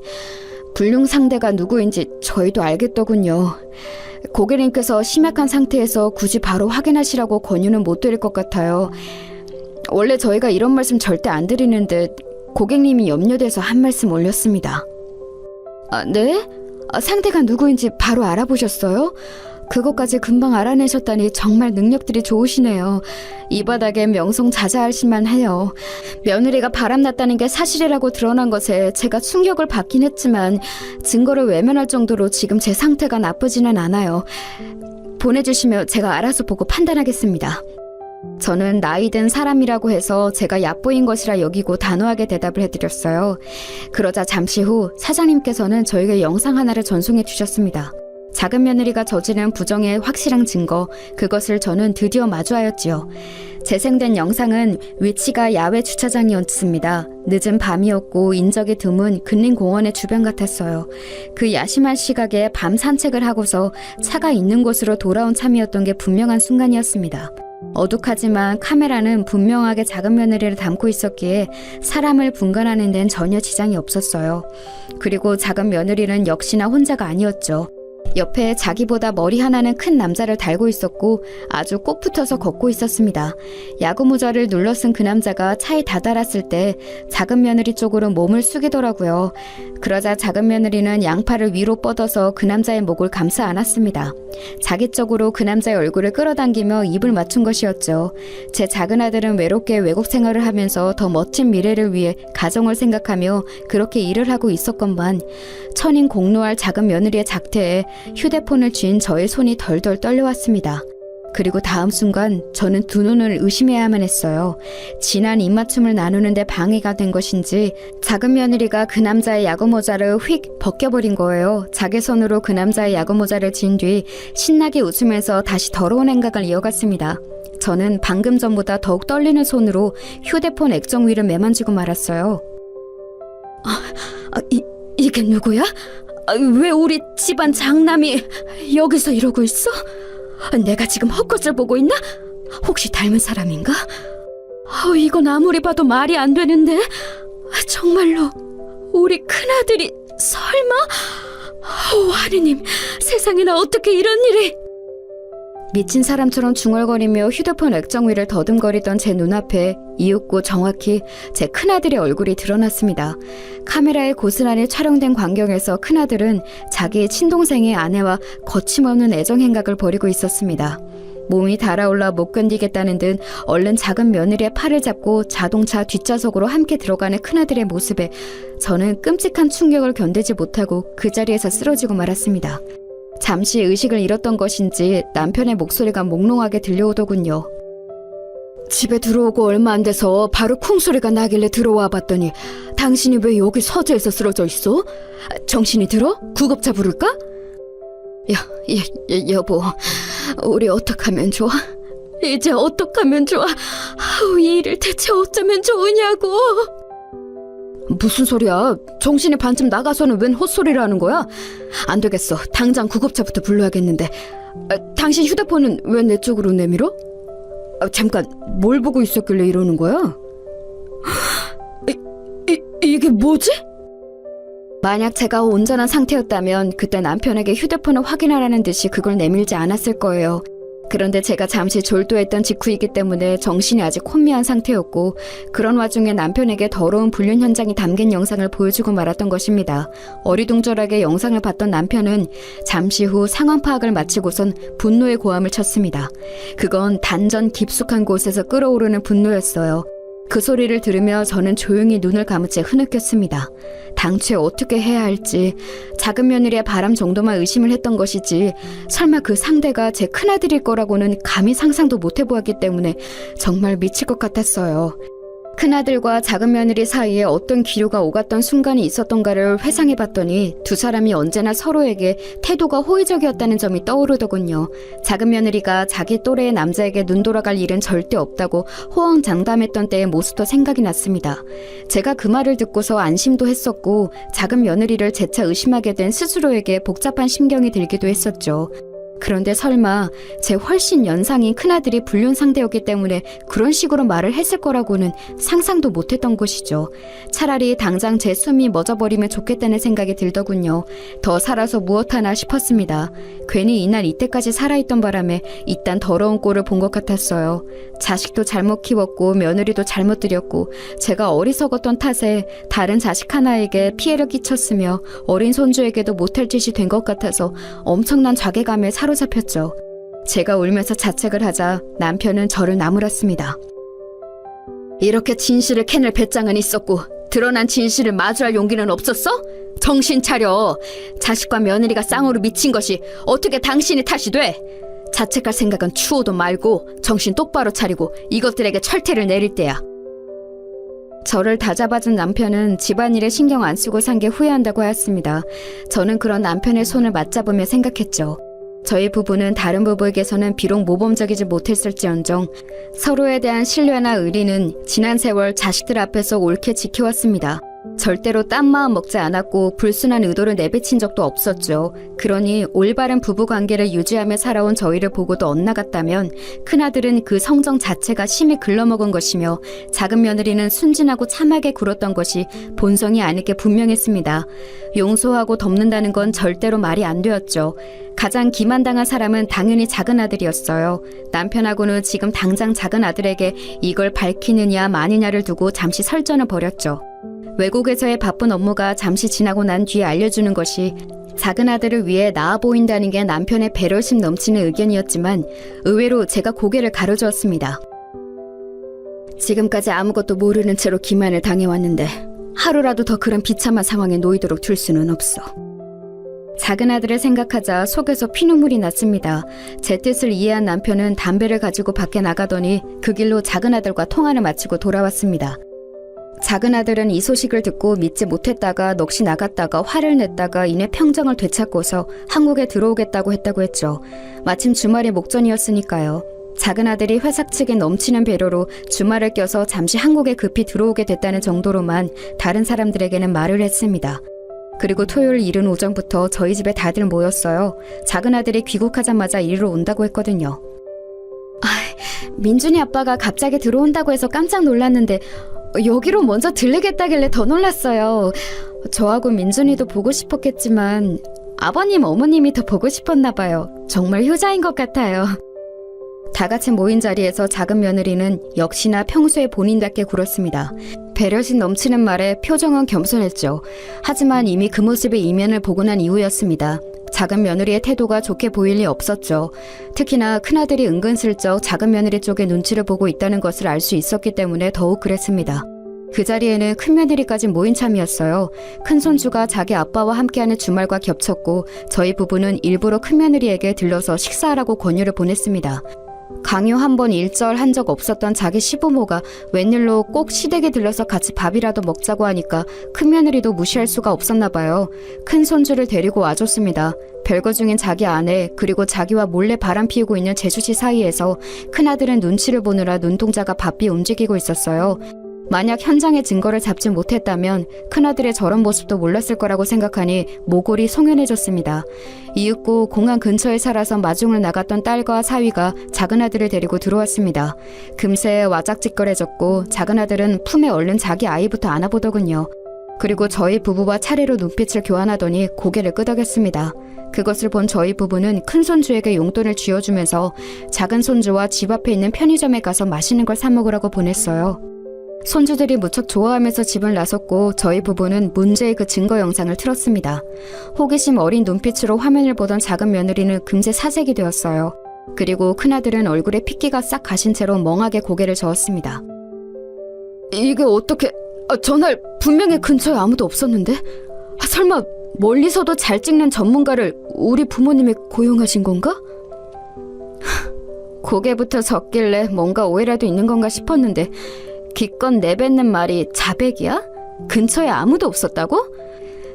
불륜 상대가 누구인지 저희도 알겠더군요. 고객님께서 심약한 상태에서 굳이 바로 확인하시라고 권유는 못 드릴 것 같아요. 원래 저희가 이런 말씀 절대 안 드리는 듯 고객님이 염려돼서 한 말씀 올렸습니다. 네? 상대가 누구인지 바로 알아보셨어요? 그것까지 금방 알아내셨다니 정말 능력들이 좋으시네요. 이 바닥에 명성자자하실만 해요. 며느리가 바람났다는 게 사실이라고 드러난 것에 제가 충격을 받긴 했지만 증거를 외면할 정도로 지금 제 상태가 나쁘지는 않아요. 보내주시면 제가 알아서 보고 판단하겠습니다. 저는 나이 든 사람이라고 해서 제가 얕보인 것이라 여기고 단호하게 대답을 해드렸어요. 그러자 잠시 후 사장님께서는 저에게 영상 하나를 전송해 주셨습니다. 작은 며느리가 저지른 부정의 확실한 증거, 그것을 저는 드디어 마주하였지요. 재생된 영상은 위치가 야외 주차장이었습니다. 늦은 밤이었고 인적이 드문 근린공원의 주변 같았어요. 그 야심한 시각에 밤 산책을 하고서 차가 있는 곳으로 돌아온 참이었던 게 분명한 순간이었습니다. 어둑하지만 카메라는 분명하게 작은 며느리를 담고 있었기에 사람을 분간하는 데는 전혀 지장이 없었어요. 그리고 작은 며느리는 역시나 혼자가 아니었죠. 옆에 자기보다 머리 하나는 큰 남자를 달고 있었고 아주 꼭 붙어서 걷고 있었습니다. 야구 모자를 눌러 쓴 그 남자가 차에 다다랐을 때 작은 며느리 쪽으로 몸을 숙이더라고요. 그러자 작은 며느리는 양팔을 위로 뻗어서 그 남자의 목을 감싸 안았습니다. 자기 쪽으로 그 남자의 얼굴을 끌어당기며 입을 맞춘 것이었죠. 제 작은 아들은 외롭게 외국 생활을 하면서 더 멋진 미래를 위해 가정을 생각하며 그렇게 일을 하고 있었건만 천인 공노할 작은 며느리의 작태에 휴대폰을 쥔 저의 손이 덜덜 떨려왔습니다. 그리고 다음 순간 저는 두 눈을 의심해야만 했어요. 진한 입맞춤을 나누는데 방해가 된 것인지 작은 며느리가 그 남자의 야구 모자를 휙 벗겨버린 거예요. 자기 손으로 그 남자의 야구 모자를 진 뒤 신나게 웃으면서 다시 더러운 행각을 이어갔습니다. 저는 방금 전보다 더욱 떨리는 손으로 휴대폰 액정 위를 매만지고 말았어요. 이게 누구야? 왜 우리 집안 장남이 여기서 이러고 있어? 내가 지금 헛것을 보고 있나? 혹시 닮은 사람인가? 이건 아무리 봐도 말이 안 되는데 정말로 우리 큰아들이 설마? 하느님, 세상에나 어떻게 이런 일이... 미친 사람처럼 중얼거리며 휴대폰 액정 위를 더듬거리던 제 눈앞에 이윽고 정확히 제 큰아들의 얼굴이 드러났습니다. 카메라에 고스란히 촬영된 광경에서 큰아들은 자기의 친동생의 아내와 거침없는 애정 행각을 벌이고 있었습니다. 몸이 달아올라 못 견디겠다는 듯 얼른 작은 며느리의 팔을 잡고 자동차 뒷좌석으로 함께 들어가는 큰아들의 모습에 저는 끔찍한 충격을 견디지 못하고 그 자리에서 쓰러지고 말았습니다. 잠시 의식을 잃었던 것인지 남편의 목소리가 몽롱하게 들려오더군요. 집에 들어오고 얼마 안 돼서 바로 쿵 소리가 나길래 들어와 봤더니 당신이 왜 여기 서재에서 쓰러져 있어? 정신이 들어? 구급차 부를까? 여보, 우리 어떡하면 좋아? 이제 어떡하면 좋아? 이 일을 대체 어쩌면 좋으냐고. 무슨 소리야? 정신이 반쯤 나가서는 웬 헛소리를 하는 거야? 안 되겠어. 당장 구급차부터 불러야겠는데. 당신 휴대폰은 왜 내 쪽으로 내밀어? 잠깐, 뭘 보고 있었길래 이러는 거야? 이게 뭐지? 만약 제가 온전한 상태였다면 그때 남편에게 휴대폰을 확인하라는 듯이 그걸 내밀지 않았을 거예요. 그런데 제가 잠시 졸도했던 직후이기 때문에 정신이 아직 혼미한 상태였고 그런 와중에 남편에게 더러운 불륜 현장이 담긴 영상을 보여주고 말았던 것입니다. 어리둥절하게 영상을 봤던 남편은 잠시 후 상황 파악을 마치고선 분노의 고함을 쳤습니다. 그건 단전 깊숙한 곳에서 끓어오르는 분노였어요. 그 소리를 들으며 저는 조용히 눈을 감은 채 흐느꼈습니다. 당최 어떻게 해야 할지, 작은 며느리의 바람 정도만 의심을 했던 것이지 설마 그 상대가 제 큰아들일 거라고는 감히 상상도 못 해보았기 때문에 정말 미칠 것 같았어요. 큰아들과 작은 며느리 사이에 어떤 기류가 오갔던 순간이 있었던가를 회상해봤더니 두 사람이 언제나 서로에게 태도가 호의적이었다는 점이 떠오르더군요. 작은 며느리가 자기 또래의 남자에게 눈 돌아갈 일은 절대 없다고 호언장담했던 때의 모습도 생각이 났습니다. 제가 그 말을 듣고서 안심도 했었고 작은 며느리를 재차 의심하게 된 스스로에게 복잡한 심경이 들기도 했었죠. 그런데 설마 제 훨씬 연상인 큰아들이 불륜 상대였기 때문에 그런 식으로 말을 했을 거라고는 상상도 못했던 것이죠. 차라리 당장 제 숨이 멎어버리면 좋겠다는 생각이 들더군요. 더 살아서 무엇하나 싶었습니다. 괜히 이날 이때까지 살아있던 바람에 이딴 더러운 꼴을 본 것 같았어요. 자식도 잘못 키웠고 며느리도 잘못 들였고 제가 어리석었던 탓에 다른 자식 하나에게 피해를 끼쳤으며 어린 손주에게도 못할 짓이 된 것 같아서 엄청난 자괴감에 사로잡혔죠. 제가 울면서 자책을 하자 남편은 저를 나무랐습니다. 이렇게 진실을 캐낼 배짱은 있었고 드러난 진실을 마주할 용기는 없었어? 정신 차려. 자식과 며느리가 쌍으로 미친 것이 어떻게 당신의 탓이 돼? 자책할 생각은 추호도 말고 정신 똑바로 차리고 이것들에게 철퇴를 내릴 때야. 저를 다잡아준 남편은 집안일에 신경 안 쓰고 산 게 후회한다고 하였습니다. 저는 그런 남편의 손을 맞잡으며 생각했죠. 저희 부부는 다른 부부에게서는 비록 모범적이지 못했을지언정 서로에 대한 신뢰나 의리는 지난 세월 자식들 앞에서 옳게 지켜왔습니다. 절대로 딴 마음 먹지 않았고 불순한 의도를 내비친 적도 없었죠. 그러니 올바른 부부관계를 유지하며 살아온 저희를 보고도 엇나갔다면 큰아들은 그 성정 자체가 심히 글러먹은 것이며 작은 며느리는 순진하고 참하게 굴었던 것이 본성이 아닐 게 분명했습니다. 용서하고 덮는다는 건 절대로 말이 안 되었죠. 가장 기만당한 사람은 당연히 작은 아들이었어요. 남편하고는 지금 당장 작은 아들에게 이걸 밝히느냐 마느냐를 두고 잠시 설전을 벌였죠. 외국에서의 바쁜 업무가 잠시 지나고 난 뒤에 알려주는 것이 작은 아들을 위해 나아 보인다는 게 남편의 배려심 넘치는 의견이었지만 의외로 제가 고개를 가로주었습니다. 지금까지 아무것도 모르는 채로 기만을 당해왔는데 하루라도 더 그런 비참한 상황에 놓이도록 둘 수는 없어. 작은 아들을 생각하자 속에서 피눈물이 났습니다. 제 뜻을 이해한 남편은 담배를 가지고 밖에 나가더니 그 길로 작은 아들과 통화를 마치고 돌아왔습니다. 작은 아들은 이 소식을 듣고 믿지 못했다가 넋이 나갔다가 화를 냈다가 이내 평정을 되찾고서 한국에 들어오겠다고 했죠. 마침 주말이 목전이었으니까요. 작은 아들이 회사 측에 넘치는 배려로 주말을 껴서 잠시 한국에 급히 들어오게 됐다는 정도로만 다른 사람들에게는 말을 했습니다. 그리고 토요일 이른 오전부터 저희 집에 다들 모였어요. 작은 아들이 귀국하자마자 이리로 온다고 했거든요. 민준이 아빠가 갑자기 들어온다고 해서 깜짝 놀랐는데 여기로 먼저 들르겠다길래 더 놀랐어요. 저하고 민준이도 보고 싶었겠지만 아버님, 어머님이 더 보고 싶었나 봐요. 정말 효자인 것 같아요. 다 같이 모인 자리에서 작은 며느리는 역시나 평소에 본인답게 굴었습니다. 배려심 넘치는 말에 표정은 겸손했죠. 하지만 이미 그 모습의 이면을 보고 난 이후였습니다. 작은 며느리의 태도가 좋게 보일 리 없었죠. 특히나 큰아들이 은근슬쩍 작은 며느리 쪽에 눈치를 보고 있다는 것을 알 수 있었기 때문에 더욱 그랬습니다. 그 자리에는 큰며느리까지 모인 참이었어요. 큰손주가 자기 아빠와 함께하는 주말과 겹쳤고 저희 부부는 일부러 큰며느리에게 들러서 식사하라고 권유를 보냈습니다. 강요 한 번 일절 한 적 없었던 자기 시부모가 웬일로 꼭 시댁에 들러서 같이 밥이라도 먹자고 하니까 큰며느리도 무시할 수가 없었나 봐요. 큰손주를 데리고 와줬습니다. 별거 중인 자기 아내 그리고 자기와 몰래 바람 피우고 있는 재수씨 사이에서 큰아들은 눈치를 보느라 눈동자가 바삐 움직이고 있었어요. 만약 현장의 증거를 잡지 못했다면 큰아들의 저런 모습도 몰랐을 거라고 생각하니 모골이 송연해졌습니다. 이윽고 공항 근처에 살아서 마중을 나갔던 딸과 사위가 작은아들을 데리고 들어왔습니다. 금세 와작직거려졌고 작은아들은 품에 얼른 자기 아이부터 안아보더군요. 그리고 저희 부부와 차례로 눈빛을 교환하더니 고개를 끄덕였습니다. 그것을 본 저희 부부는 큰손주에게 용돈을 쥐어주면서 작은 손주와 집 앞에 있는 편의점에 가서 맛있는 걸 사 먹으라고 보냈어요. 손주들이 무척 좋아하면서 집을 나섰고 저희 부부는 문제의 그 증거 영상을 틀었습니다. 호기심 어린 눈빛으로 화면을 보던 작은 며느리는 금세 사색이 되었어요. 그리고 큰아들은 얼굴에 핏기가 싹 가신 채로 멍하게 고개를 저었습니다. 이게 어떻게... 전날 분명히 근처에 아무도 없었는데? 설마 멀리서도 잘 찍는 전문가를 우리 부모님이 고용하신 건가? 고개부터 젓길래 뭔가 오해라도 있는 건가 싶었는데 기껏 내뱉는 말이 자백이야? 근처에 아무도 없었다고?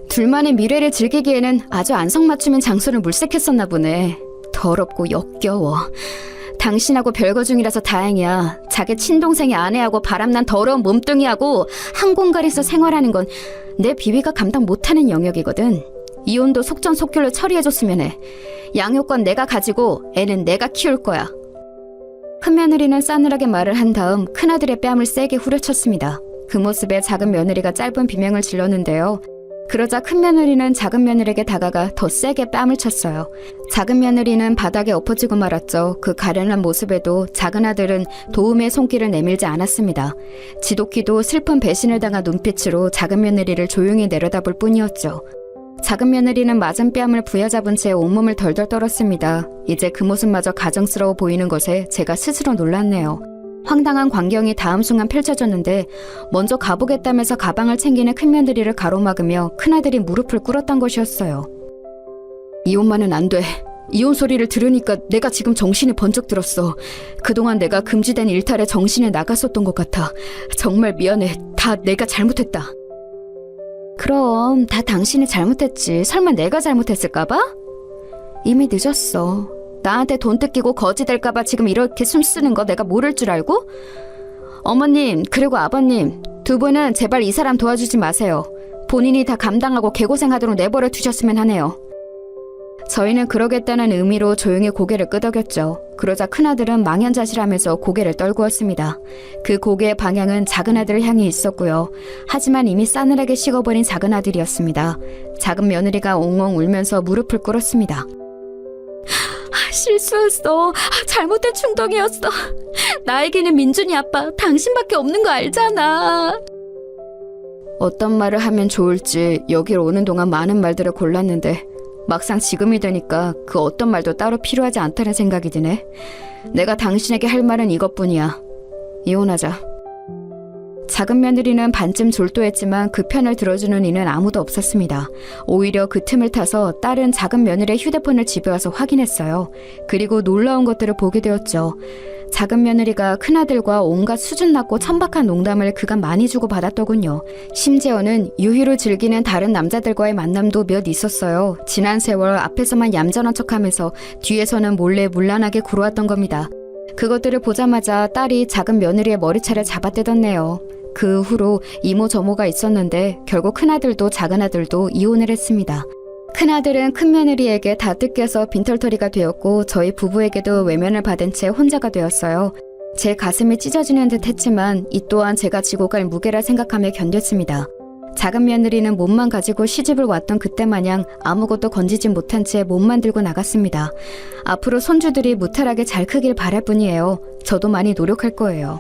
둘만의 미래를 즐기기에는 아주 안성맞춤인 장소를 물색했었나 보네. 더럽고 역겨워. 당신하고 별거 중이라서 다행이야. 자기 친동생의 아내하고 바람난 더러운 몸뚱이하고 한 공간에서 생활하는 건 내 비위가 감당 못하는 영역이거든. 이혼도 속전속결로 처리해줬으면 해. 양육권 내가 가지고 애는 내가 키울 거야. 큰며느리는 싸늘하게 말을 한 다음 큰아들의 뺨을 세게 후려쳤습니다. 그 모습에 작은 며느리가 짧은 비명을 질렀는데요. 그러자 큰며느리는 작은 며느리에게 다가가 더 세게 뺨을 쳤어요. 작은 며느리는 바닥에 엎어지고 말았죠. 그 가련한 모습에도 작은 아들은 도움의 손길을 내밀지 않았습니다. 지독히도 슬픈 배신을 당한 눈빛으로 작은 며느리를 조용히 내려다볼 뿐이었죠. 작은 며느리는 맞은 뺨을 부여잡은 채 온몸을 덜덜 떨었습니다. 이제 그 모습마저 가정스러워 보이는 것에 제가 스스로 놀랐네요. 황당한 광경이 다음 순간 펼쳐졌는데 먼저 가보겠다면서 가방을 챙기는 큰며느리를 가로막으며 큰아들이 무릎을 꿇었던 것이었어요. 이혼만은 안 돼. 이혼 소리를 들으니까 내가 지금 정신이 번쩍 들었어. 그동안 내가 금지된 일탈에 정신이 나갔었던 것 같아. 정말 미안해. 다 내가 잘못했다. 그럼 다 당신이 잘못했지. 설마 내가 잘못했을까봐? 이미 늦었어. 나한테 돈 뜯기고 거지 될까봐 지금 이렇게 숨쓰는 거 내가 모를 줄 알고? 어머님 그리고 아버님 두 분은 제발 이 사람 도와주지 마세요. 본인이 다 감당하고 개고생하도록 내버려 두셨으면 하네요. 저희는 그러겠다는 의미로 조용히 고개를 끄덕였죠. 그러자 큰아들은 망연자실하면서 고개를 떨구었습니다. 그 고개의 방향은 작은아들을 향해 있었고요. 하지만 이미 싸늘하게 식어버린 작은아들이었습니다. 작은 며느리가 옹옹 울면서 무릎을 꿇었습니다. 실수였어. 잘못된 충동이었어. 나에게는 민준이 아빠 당신밖에 없는 거 알잖아. 어떤 말을 하면 좋을지 여길 오는 동안 많은 말들을 골랐는데 막상 지금이 되니까 그 어떤 말도 따로 필요하지 않다는 생각이 드네. 내가 당신에게 할 말은 이것뿐이야. 이혼하자. 작은 며느리는 반쯤 졸도했지만 그 편을 들어주는 이는 아무도 없었습니다. 오히려 그 틈을 타서 딸은 작은 며느리의 휴대폰을 집에 와서 확인했어요. 그리고 놀라운 것들을 보게 되었죠. 작은 며느리가 큰아들과 온갖 수준 낮고 천박한 농담을 그간 많이 주고받았더군요. 심지어는 유희로 즐기는 다른 남자들과의 만남도 몇 있었어요. 지난 세월 앞에서만 얌전한 척하면서 뒤에서는 몰래 문란하게 굴어왔던 겁니다. 그것들을 보자마자 딸이 작은 며느리의 머리채를 잡아떼었네요. 그 후로 이모 저모가 있었는데 결국 큰아들도 작은아들도 이혼을 했습니다. 큰아들은 큰며느리에게 다 뜯겨서 빈털터리가 되었고 저희 부부에게도 외면을 받은 채 혼자가 되었어요. 제 가슴이 찢어지는 듯 했지만 이 또한 제가 지고 갈 무게라 생각하며 견뎠습니다. 작은 며느리는 몸만 가지고 시집을 왔던 그때 마냥 아무것도 건지진 못한 채 몸만 들고 나갔습니다. 앞으로 손주들이 무탈하게 잘 크길 바랄 뿐이에요. 저도 많이 노력할 거예요.